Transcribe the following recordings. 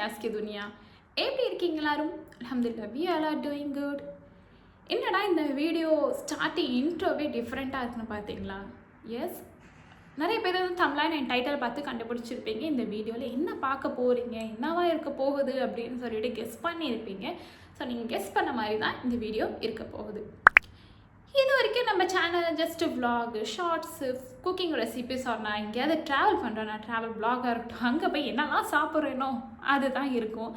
நியாஸ் கி துனியா. எப்படி இருக்கீங்க எல்லாரும்? அல்ஹம்துலில்லாஹ் we all are doing good. என்னடா இந்த வீடியோ ஸ்டார்டிங் இன்ட்ரோவே டிஃப்ரெண்ட்டாக இருக்குன்னு பார்த்தீங்களா? எஸ், நிறைய பேர் வந்து தமிழாக என் டைட்டில் பார்த்து கண்டுபிடிச்சிருப்பீங்க. இந்த வீடியோவில் என்ன பார்க்க போகிறீங்க, என்னவா இருக்க போகுது அப்படின்னு சொல்லிட்டு கெஸ் பண்ணியிருப்பீங்க. ஸோ நீங்கள் கெஸ் பண்ண மாதிரி தான் இந்த வீடியோ இருக்க போகுது. இது வரைக்கும் நம்ம channel just vlog, shorts, cooking recipes நான் எங்கேயாவது ட்ராவல் பண்ணுறேன், நான் ட்ராவல் விலாகாக இருக்கட்டும், அங்கே போய் என்னெல்லாம் சாப்பிட்றேனோ அதுதான் இருக்கும்.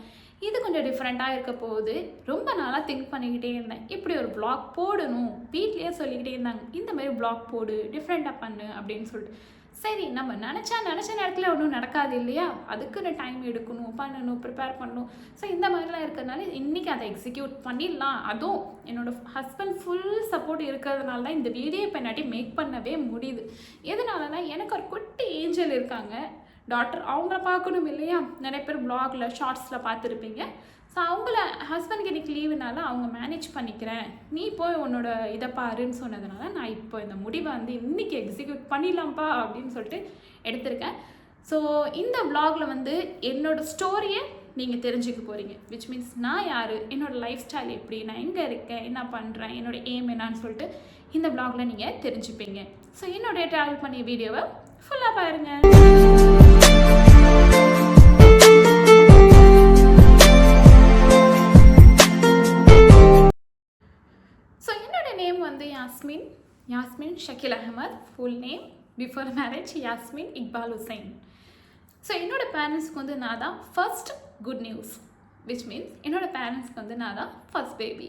இது கொஞ்சம் டிஃப்ரெண்ட்டாக இருக்க போகுது. ரொம்ப நாளாக திங்க் பண்ணிக்கிட்டே இருந்தேன், இப்படி ஒரு விலாக் போடணும். வீட்லேயே சொல்லிக்கிட்டே இருந்தாங்க, இந்த மாதிரி விலாக் போடு, டிஃப்ரெண்ட்டாக பண்ணு அப்படின்னு சொல்லிட்டு. சரி, நம்ம நினச்ச நேரத்தில் ஒன்றும் நடக்காது இல்லையா, அதுக்குன்னு டைம் எடுக்கணும், பண்ணணும், ப்ரிப்பேர் பண்ணணும். ஸோ இந்த மாதிரிலாம் இருக்கிறதுனால இன்றைக்கி அதை எக்ஸிக்யூட் பண்ணிடலாம். அதுவும் என்னோடய ஹஸ்பண்ட் ஃபுல் சப்போர்ட் இருக்கிறதுனால தான் இந்த வீடியோ பின்னாடி மேக் பண்ணவே முடியுது. எதனாலனா எனக்கு ஒரு குட்டி ஏஞ்சல் இருக்காங்க, டாக்டர். அவங்கள பார்க்கணும் இல்லையா, நிறைய பேர் ப்ளாகில் ஷார்ட்ஸில் பார்த்துருப்பீங்க. ஸோ அவங்கள ஹஸ்பண்டுக்கு இன்றைக்கி லீவுனால அவங்க மேனேஜ் பண்ணிக்கிறேன், நீ போய் உன்னோட இதை பாருன்னு சொன்னதுனால நான் இப்போ இந்த முடிவை வந்து இன்றைக்கி எக்ஸிக்யூட் பண்ணிடலாம்ப்பா அப்படின்னு சொல்லிட்டு எடுத்திருக்கேன். ஸோ இந்த வ்ளாகில் வந்து என்னோடய ஸ்டோரியை நீங்கள் தெரிஞ்சுக்க போகிறீங்க. விச் மீன்ஸ் நான் யார், என்னோடய லைஃப் ஸ்டைல் எப்படி, நான் எங்கே இருக்கேன், என்ன பண்ணுறேன், என்னோடய எய்ம் என்னான்னு சொல்லிட்டு இந்த வ்ளாகில் நீங்கள் தெரிஞ்சுப்பீங்க. ஸோ என்னுடைய ட்ராவல் பண்ணிய வீடியோவை ஃபுல்லாக பாருங்கள். Yasmin Shakeel Ahmed. Full name before marriage Yasmin Iqbal Hussain. So என்னோடய பேரண்ட்ஸ்க்கு வந்து நான் தான் first good news. Which means என்னோடய பேரண்ட்ஸ்க்கு வந்து நான் தான் ஃபர்ஸ்ட் பேபி.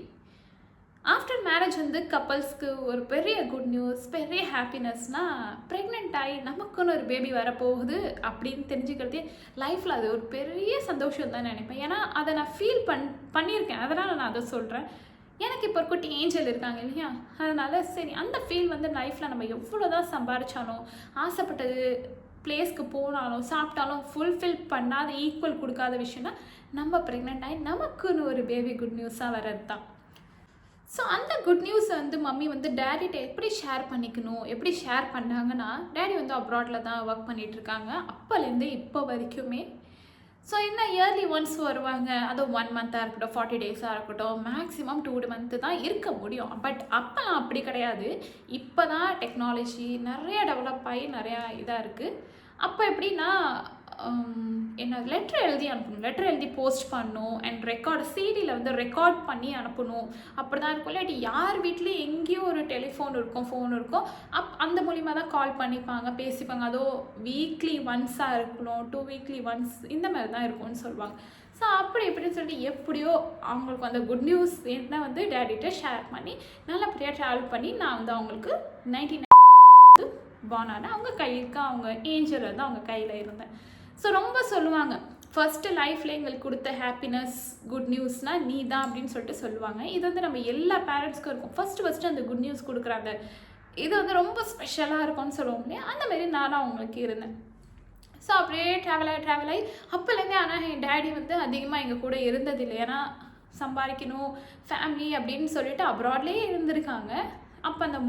ஆஃப்டர் மேரேஜ் வந்து கப்பல்ஸ்க்கு ஒரு பெரிய குட் நியூஸ், பெரிய ஹாப்பினஸ்னால் ப்ரெக்னென்ட் ஆகி நமக்குன்னு ஒரு பேபி வரப்போகுது அப்படின்னு தெரிஞ்சுக்கிறதே லைஃப்பில் அது ஒரு பெரிய சந்தோஷம் தான் நினைப்பேன். ஏன்னா அதை நான் ஃபீல் பண்ணியிருக்கேன், அதனால் நான் அதை சொல்கிறேன். எனக்கு இப்போ ஒரு குட்டி ஏஞ்சல் இருக்காங்க இல்லையா, அதனால் சரி அந்த ஃபீல் வந்து லைஃப்பில் நம்ம எவ்வளோ தான் சம்பாதிச்சாலும், ஆசைப்பட்டது பிளேஸ்க்கு போனாலும், சாப்பிட்டாலும் ஃபுல்ஃபில் பண்ணாத, ஈக்குவல் கொடுக்காத விஷயம்னா நம்ம ப்ரெக்னென்ட் ஆகி நமக்குன்னு ஒரு பேபி குட் நியூஸாக வர்றது தான். ஸோ அந்த குட் நியூஸை வந்து மம்மி வந்து டேடிகிட்ட எப்படி ஷேர் பண்ணிக்கணும், எப்படி ஷேர் பண்ணாங்கன்னா, டேடி வந்து அப்ராடில் தான் ஒர்க் பண்ணிகிட்ருக்காங்க அப்போலேருந்து இப்போ வரைக்குமே. ஸோ என்ன இயர்லி ஒன்ஸ் வருவாங்க, அதுவும் 1 மந்த்தாக இருக்கட்டும், 40 டேஸாக இருக்கட்டும், மேக்ஸிமம் 2 மந்த்து தான் இருக்க முடியும். பட் அப்போலாம் அப்படி கிடையாது. இப்போ தான் டெக்னாலஜி நிறையா டெவலப் ஆகி நிறையா இதாக இருக்குது. அப்போ எப்படின்னா என்ன லெட்டர் எழுதி அனுப்பணும், லெட்டர் எழுதி போஸ்ட் பண்ணணும், அண்ட் ரெக்கார்டு சிடியில் வந்து ரெக்கார்ட் பண்ணி அனுப்பணும். அப்படி தான் இருக்கும். இல்லாட்டி யார் வீட்லேயும் எங்கேயும் ஒரு டெலிஃபோன் இருக்கும், ஃபோன் இருக்கும், அந்த மூலிமா தான் கால் பண்ணிப்பாங்க, பேசிப்பாங்க. அதுவும் வீக்லி ஒன்ஸாக இருக்கணும், 2 வீக்லி ஒன்ஸ் இந்த மாதிரி தான் இருக்கும்னு சொல்லுவாங்க. ஸோ அப்படி இப்படின்னு சொல்லிட்டு எப்படியோ அவங்களுக்கு அந்த குட் நியூஸ் என்ன வந்து டேடிகிட்ட ஷேர் பண்ணி நல்லபடியாக ட்ராவல் பண்ணி நான் வந்து அவங்களுக்கு 99 பார்ன் ஆனேன். அவங்க கைக்கு அவங்க ஏஞ்சல் வந்து அவங்க கையில் இருந்தேன். ஸோ ரொம்ப சொல்லுவாங்க, ஃபஸ்ட்டு லைஃப்பில் எங்களுக்கு கொடுத்த ஹாப்பினஸ் குட் நியூஸ்னால் நீ தான் அப்படின்னு சொல்லிட்டு சொல்லுவாங்க. இது வந்து நம்ம எல்லா பேரண்ட்ஸ்க்கும் இருக்கும். ஃபஸ்ட்டு அந்த குட் நியூஸ் கொடுக்குறாங்க, இது வந்து ரொம்ப ஸ்பெஷலாக இருக்கும்னு சொல்லுவோம் இல்லையா, அந்த மாதிரி நானும் அவங்களுக்கு இருந்தேன். ஸோ அப்படியே ட்ராவல் ஆகி அப்போலேருந்தே. ஆனால் என் டேடி வந்து அதிகமாக எங்கள் கூட இருந்ததில்லை, ஏன்னா சம்பாதிக்கணும் ஃபேமிலி அப்படின்னு சொல்லிட்டு அப்ராட்லேயே இருந்திருக்காங்க. அப்போ அந்த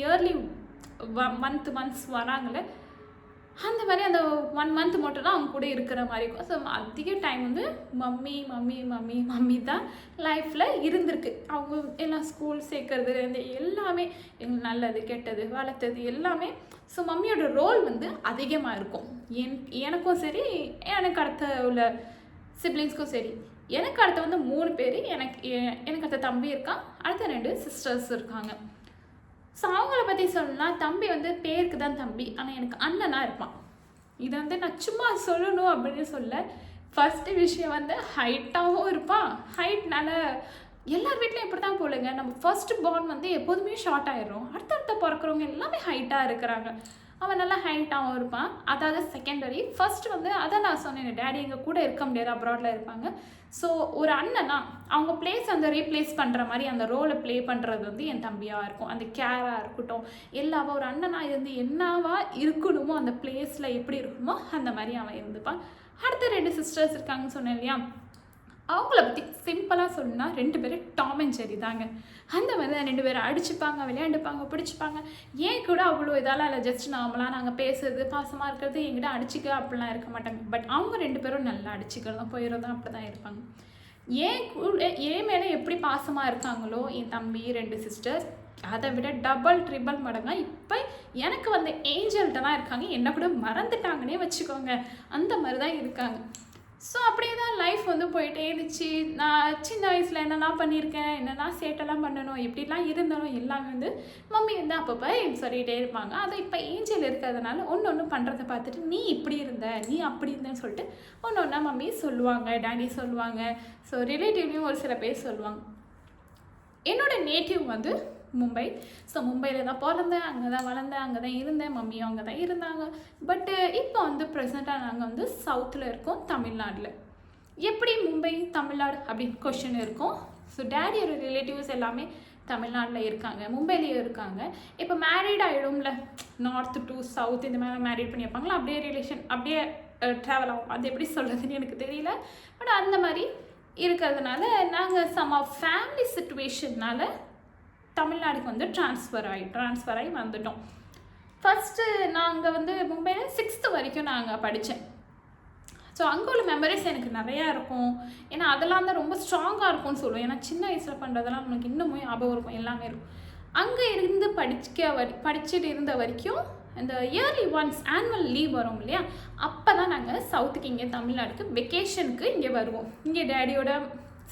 இயர்லி மந்த்ஸ் வராங்களே, அந்த மாதிரி அந்த 1 மந்த் மட்டும் தான் அவங்க கூட இருக்கிற மாதிரி இருக்கும். ஸோ அதிக டைம் வந்து மம்மி தான் லைஃப்பில் இருந்திருக்கு. அவங்க எல்லாம் ஸ்கூல் சேர்க்கறதுலேருந்து எல்லாமே எங்களுக்கு நல்லது கெட்டது வளர்த்தது எல்லாமே. ஸோ மம்மியோட ரோல் வந்து அதிகமாக இருக்கும். எனக்கும் சரி, எனக்கு அடுத்த உள்ள சிப்ளிங்ஸ்க்கும் சரி. எனக்கு அடுத்த வந்து 3 பேர், எனக்கு அடுத்த தம்பி இருக்கான், அடுத்த 2 சிஸ்டர்ஸ் இருக்காங்க. ஸோ அவங்கள பற்றி சொல்லணும்னா, தம்பி வந்து பேருக்கு தான் தம்பி, ஆனால் எனக்கு அண்ணனாக இருப்பான். இதை வந்து நான் சும்மா சொல்லணும் அப்படின்னு சொல்ல. ஃபஸ்ட்டு விஷயம் வந்து ஹைட்டாகவும் இருப்பான். ஹைட்னால எல்லார் வீட்லையும் இப்படி தான் போலுங்க, நம்ம ஃபர்ஸ்ட் பார்ன் வந்து எப்போதுமே ஷார்ட் ஆகிடும். அடுத்தடுத்த பிறக்கிறவங்க எல்லாமே ஹைட்டாக இருக்கிறாங்க. அவன் நல்லா ஹைட்டாகவும் இருப்பான். அதாவது செகண்டரி. ஃபர்ஸ்ட் வந்து அதான் நான் சொன்னேன், டேடி எங்கள் கூட இருக்க முடியாது, அப்ராடில் இருப்பாங்க. ஸோ ஒரு அண்ணனா அவங்க பிளேஸ் அந்த ரீப்ளேஸ் பண்ணுற மாதிரி அந்த ரோலை ப்ளே பண்ணுறது வந்து என் தம்பியாக இருக்கும். அந்த கேராக இருக்கட்டும் எல்லாவா ஒரு அண்ணனாக இருந்து என்னவா இருக்கணுமோ அந்த பிளேஸில் எப்படி இருக்கணுமோ அந்த மாதிரி அவன் இருந்துப்பான். அடுத்த 2 சிஸ்டர்ஸ் இருக்காங்கன்னு சொன்னேன் இல்லையா, அவங்கள பற்றி சிம்பிளாக சொல்லணும்னா 2 பேரும் டாம் அண்ட் ஜெர்ரி தாங்க. அந்த மாதிரி தான் 2 பேரும் அடிச்சுப்பாங்க, விளையாண்டுப்பாங்க, பிடிச்சிப்பாங்க. ஏன் கூட அவ்வளோ இதெல்லாம் இல்லை, ஜஸ்ட் நார்மலாக நாங்கள் பேசுறது, பாசமாக இருக்கிறது, என்கிட்ட அடிச்சிக்க அப்படிலாம் இருக்க மாட்டாங்க. பட் அவங்க 2 பேரும் நல்லா அடிச்சுக்கிறதும் போயிடுறதும் அப்படி தான் இருப்பாங்க. ஏன் மேலே எப்படி பாசமாக இருக்காங்களோ என் தம்பி 2 சிஸ்டர்ஸ், அதை விட டபுள் ட்ரிபிள் மடங்கா இப்போ எனக்கு வந்து ஏஞ்சல்கிட்ட தான் இருக்காங்க. என்ன கூட மறந்துட்டாங்கன்னே வச்சுக்கோங்க, அந்த மாதிரி தான் இருக்காங்க. ஸோ அப்படியே தான் லைஃப் வந்து போயிட்டே இருந்துச்சு. நான் சின்ன வயசில் என்னெல்லாம் பண்ணியிருக்கேன், என்னெல்லாம் சேட்டெல்லாம் பண்ணணும், எப்படிலாம் இருந்தாலும் எல்லாமே வந்து மம்மி வந்து அப்பப்போ சொல்லிகிட்டே இருப்பாங்க. அது இப்போ ஏஞ்சல் இருக்கிறதுனால ஒன்று பண்ணுறதை பார்த்துட்டு நீ இப்படி இருந்த, நீ அப்படி இருந்தேன்னு சொல்லிட்டு ஒன்று மம்மி சொல்லுவாங்க, டேடி சொல்லுவாங்க. ஸோ ரிலேட்டிவ்லேயும் ஒரு சில பேர் சொல்லுவாங்க. என்னோடய நேட்டிவ் வந்து மும்பை. ஸோ மும்பையில் தான் பிறந்தேன், அங்கே தான் வளர்ந்தேன், அங்கே தான் இருந்தேன், மம்மியும் அங்கே தான் இருந்தாங்க. பட்டு இப்போ வந்து ப்ரெசண்ட்டாக நாங்கள் வந்து சவுத்தில் இருக்கோம், தமிழ்நாட்டில். எப்படி மும்பை தமிழ்நாடு அப்படின்னு கொஷின் இருக்கும். ஸோ டேடியோட ரிலேட்டிவ்ஸ் எல்லாமே தமிழ்நாட்டில் இருக்காங்க, மும்பையிலேயும் இருக்காங்க. இப்போ மேரீட் ஆகிடும்ல, நார்த் டு சவுத் இந்த மாதிரி மேரீட் பண்ணி வைப்பாங்களா, அப்படியே ரிலேஷன் அப்படியே ட்ராவல் ஆகும். அது எப்படி சொல்கிறதுன்னு எனக்கு தெரியல. பட் அந்த மாதிரி இருக்கிறதுனால நாங்கள் சம் ஆஃப் ஃபேமிலி சிச்சுவேஷன்னால தமிழ்நாடுக்கு வந்து ட்ரான்ஸ்ஃபர் ஆகி வந்துட்டோம். ஃபஸ்ட்டு நாங்கள் வந்து மும்பையில் 6th வரைக்கும் நாங்கள் படித்தேன். ஸோ அங்கே உள்ள மெமரிஸ் எனக்கு நிறையா இருக்கும். ஏன்னா அதெல்லாம் தான் ரொம்ப ஸ்ட்ராங்காக இருக்கும்னு சொல்லுவேன். ஏன்னா சின்ன வயசில் பண்ணுறதெல்லாம் நமக்கு இன்னமும் ஞாபகம் இருக்கும், எல்லாமே இருக்கும். அங்கே இருந்து படிச்சுட்டு இருந்த வரைக்கும் இந்த இயர்லி ஒன்ஸ் ஆனுவல் லீவ் வரும் இல்லையா, அப்போ தான் நாங்கள் சவுத்துக்கு இங்கே தமிழ்நாடுக்கு வெக்கேஷனுக்கு இங்கே வருவோம். இங்கே டேடியோட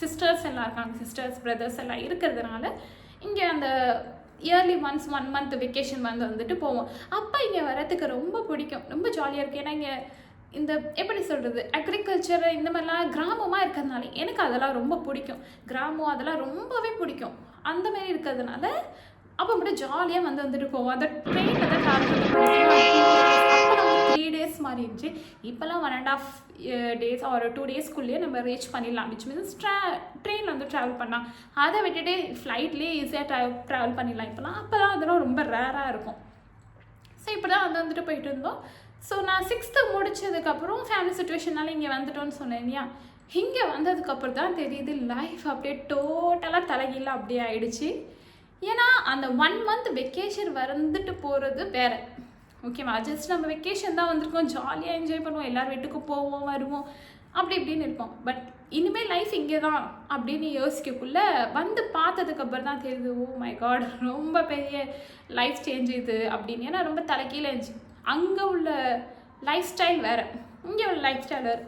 சிஸ்டர்ஸ் எல்லாம் இருக்காங்க, சிஸ்டர்ஸ் பிரதர்ஸ் எல்லாம் இருக்கிறதுனால இங்கே அந்த இயர்லி ஒன்ஸ் 1 month வெக்கேஷன் வந்துட்டு போவோம். அப்போ இங்கே வரத்துக்கு ரொம்ப பிடிக்கும், ரொம்ப ஜாலியாக இருக்குது. ஏன்னா இங்கே இந்த எப்படி சொல்கிறது, அக்ரிகல்ச்சர் இந்த மாதிரிலாம் கிராமமாக இருக்கிறதுனால எனக்கு அதெல்லாம் ரொம்ப பிடிக்கும். கிராமம் அதெல்லாம் ரொம்பவே பிடிக்கும். அந்த மாதிரி இருக்கிறதுனால அப்போ மட்டும் ஜாலியாக வந்துட்டு போவோம். அந்த ட்ரெயினில் தான் ட்ராவல் அப்போ 3 days மாதிரி இருந்துச்சு. இப்போல்லாம் 1.5 days ஒரு 2 daysக்குள்ளேயே நம்ம ரீச் பண்ணிடலாம். விச் மீன்ஸ் ட்ரெயினில் வந்து ட்ராவல் பண்ணலாம். அதை விட்டுட்டு ஃப்ளைட்லேயே ஈஸியாக ட்ராவல் பண்ணிடலாம் இப்போலாம். அப்போலாம் அதெல்லாம் ரொம்ப ரேராக இருக்கும். ஸோ இப்படி தான் வந்துட்டு போயிட்டு இருந்தோம். ஸோ நான் 6th முடித்ததுக்கப்புறம் ஃபேமிலி சுச்சுவேஷனால் இங்கே வந்துட்டோன்னு சொன்னேன் இல்லையா. இங்கே வந்ததுக்கப்புறம் தான் தெரியுது லைஃப் அப்படியே டோட்டலாக தலைகீழ அப்படியே ஆயிடுச்சு. ஏன்னா அந்த 1 month வெக்கேஷன் வந்துட்டு போகிறது வேறு, ஓகேவா. ஜஸ்ட் நம்ம வெக்கேஷன் தான் வந்திருக்கோம், ஜாலியாக என்ஜாய் பண்ணுவோம், எல்லோரும் வீட்டுக்கு போவோம் வருவோம் அப்படி இப்படின்னு இருப்போம். பட் இனிமேல் லைஃப் இங்கே தான் அப்படின்னு யோசிக்கக்குள்ளே வந்து பார்த்ததுக்கப்புறம் தான் தெரியுது, ஓ மை காட் ரொம்ப பெரிய லைஃப் சேஞ்ச் இது அப்படின்னு. ஏன்னா ரொம்ப தலைக்கீழ இருந்துச்சு. அங்கே உள்ள லைஃப் ஸ்டைல் வேறு, இங்கே உள்ள லைஃப் ஸ்டைல் வேறு.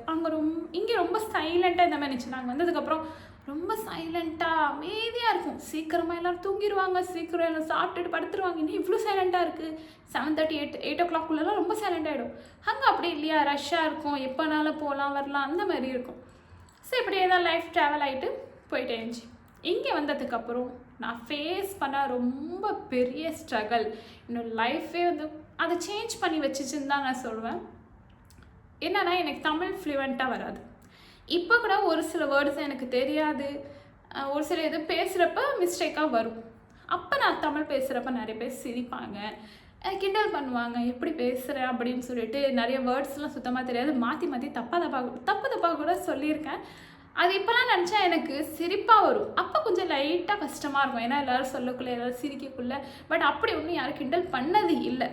இங்கே ரொம்ப சைலண்ட்டாக இந்த மாதிரி இருந்துச்சு. நாங்கள் வந்ததுக்கப்புறம் ரொம்ப சைலண்ட்டாக அமைதியாக இருக்கும். சீக்கிரமாக எல்லோரும் தூங்கிடுவாங்க, சீக்கிரம் எல்லாம் சாப்பிட்டுட்டு படுத்துருவாங்க. இன்னும் இவ்வளோ சைலண்ட்டாக இருக்குது. 7:30 8 o'clock ரொம்ப சைலண்ட் ஆகிடும். அங்கே அப்படி இல்லையா, ரஷ்ஷாக இருக்கும், எப்போனாலும் போகலாம் வரலாம் அந்த மாதிரி இருக்கும். ஸோ இப்படியே தான் லைஃப் ட்ராவல் ஆகிட்டு போயிட்டே இருந்துச்சு. இங்கே வந்ததுக்கப்புறம் நான் ஃபேஸ் பண்ண ரொம்ப பெரிய ஸ்ட்ரகிள், என்னோட லைஃபே வந்து அதை சேஞ்ச் பண்ணி வச்சுச்சுன்னு தான் நான் சொல்லுவேன். என்னன்னா எனக்கு தமிழ் ஃப்ளூவெண்ட்டாக வராது. இப்போ கூட ஒரு சில வேர்ட்ஸ் எனக்கு தெரியாது, ஒரு சில இது பேசுகிறப்ப மிஸ்டேக்காக வரும். அப்போ நான் தமிழ் பேசுகிறப்ப நிறைய பேர் சிரிப்பாங்க, கிண்டல் பண்ணுவாங்க, எப்படி பேசுகிறேன் அப்படின்னு சொல்லிட்டு. நிறைய வேர்ட்ஸ்லாம் சுத்தமாக தெரியாது, மாற்றி தப்பாக கூட சொல்லியிருக்கேன். அது இப்போலாம் நினச்சா எனக்கு சிரிப்பாக வரும். அப்போ கொஞ்சம் லைட்டாக கஷ்டமாக இருக்கும், ஏன்னா எல்லோரும் சொல்லக்குள்ளே எல்லோரும் சிரிக்கக்குள்ளே. பட் அப்படி ஒன்றும் யாரும் கிண்டல் பண்ணது இல்லை.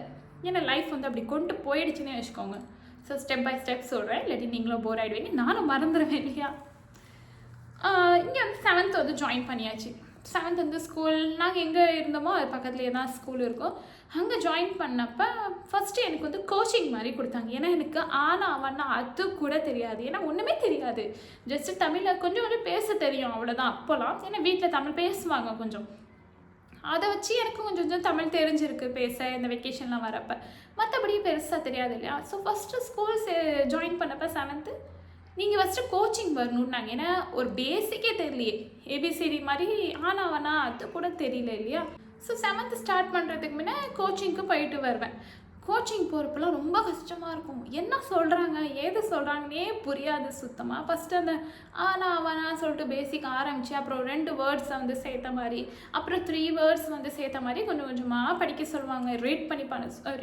ஏன்னா லைஃப் வந்து அப்படி கொண்டு போயிடுச்சுன்னே வச்சுக்கோங்க. ஸோ ஸ்டெப் பை ஸ்டெப் சொல்கிறேன், இல்லாட்டி நீங்களும் போர் ஆகிடுவீங்க, நானும் மறந்துடுவேன் இல்லையா. இங்கே வந்து 7th வந்து ஜாயின் பண்ணியாச்சு. 7th வந்து ஸ்கூல் நாங்கள் எங்கே இருந்தோமோ அது பக்கத்துலேயே தான் ஸ்கூல் இருக்கும். அங்கே ஜாயின் பண்ணப்போ ஃபஸ்ட்டு எனக்கு வந்து கோச்சிங் மாதிரி கொடுத்தாங்க. ஏன்னா எனக்கு அவன்னா அது கூட தெரியாது, ஏன்னா ஒன்றுமே தெரியாது. ஜஸ்ட்டு தமிழில் கொஞ்சம் பேச தெரியும் அவ்வளோதான் அப்போலாம். ஏன்னா வீட்டில் தமிழ் பேசுவாங்க கொஞ்சம், அதை வச்சு எனக்கு கொஞ்சம் தமிழ் தெரிஞ்சிருக்கு பேச இந்த வெக்கேஷன்லாம் வரப்போ. மற்றபடி பெருசாக தெரியாது இல்லையா. ஸோ ஃபஸ்ட்டு ஸ்கூல் ஜாயின் பண்ணப்போ 7th நீங்கள் ஃபஸ்ட்டு கோச்சிங் வரணுன்னாங்க. ஏன்னா ஒரு பேசிக்கே தெரியலையே, ஏபிசிடி மாதிரி அவனா அது கூட தெரியல இல்லையா. ஸோ 7th ஸ்டார்ட் பண்ணுறதுக்கு முன்னே கோச்சிங்க்கு போயிட்டு வருவேன். கோச்சிங் போகிறப்பெல்லாம் ரொம்ப கஷ்டமாக இருக்கும். என்ன சொல்கிறாங்க ஏது சொல்கிறாங்கன்னே புரியாது சுத்தமாக. ஃபஸ்ட்டு அந்த ஆனா அவனா சொல்லிட்டு பேசிக் ஆரம்பித்து அப்புறம் 2 வேர்ட்ஸை வந்து சேர்த்த மாதிரி, அப்புறம் 3 வேர்ட்ஸ் வந்து சேர்த்த மாதிரி கொஞ்சம் கொஞ்சமாக படிக்க சொல்லுவாங்க.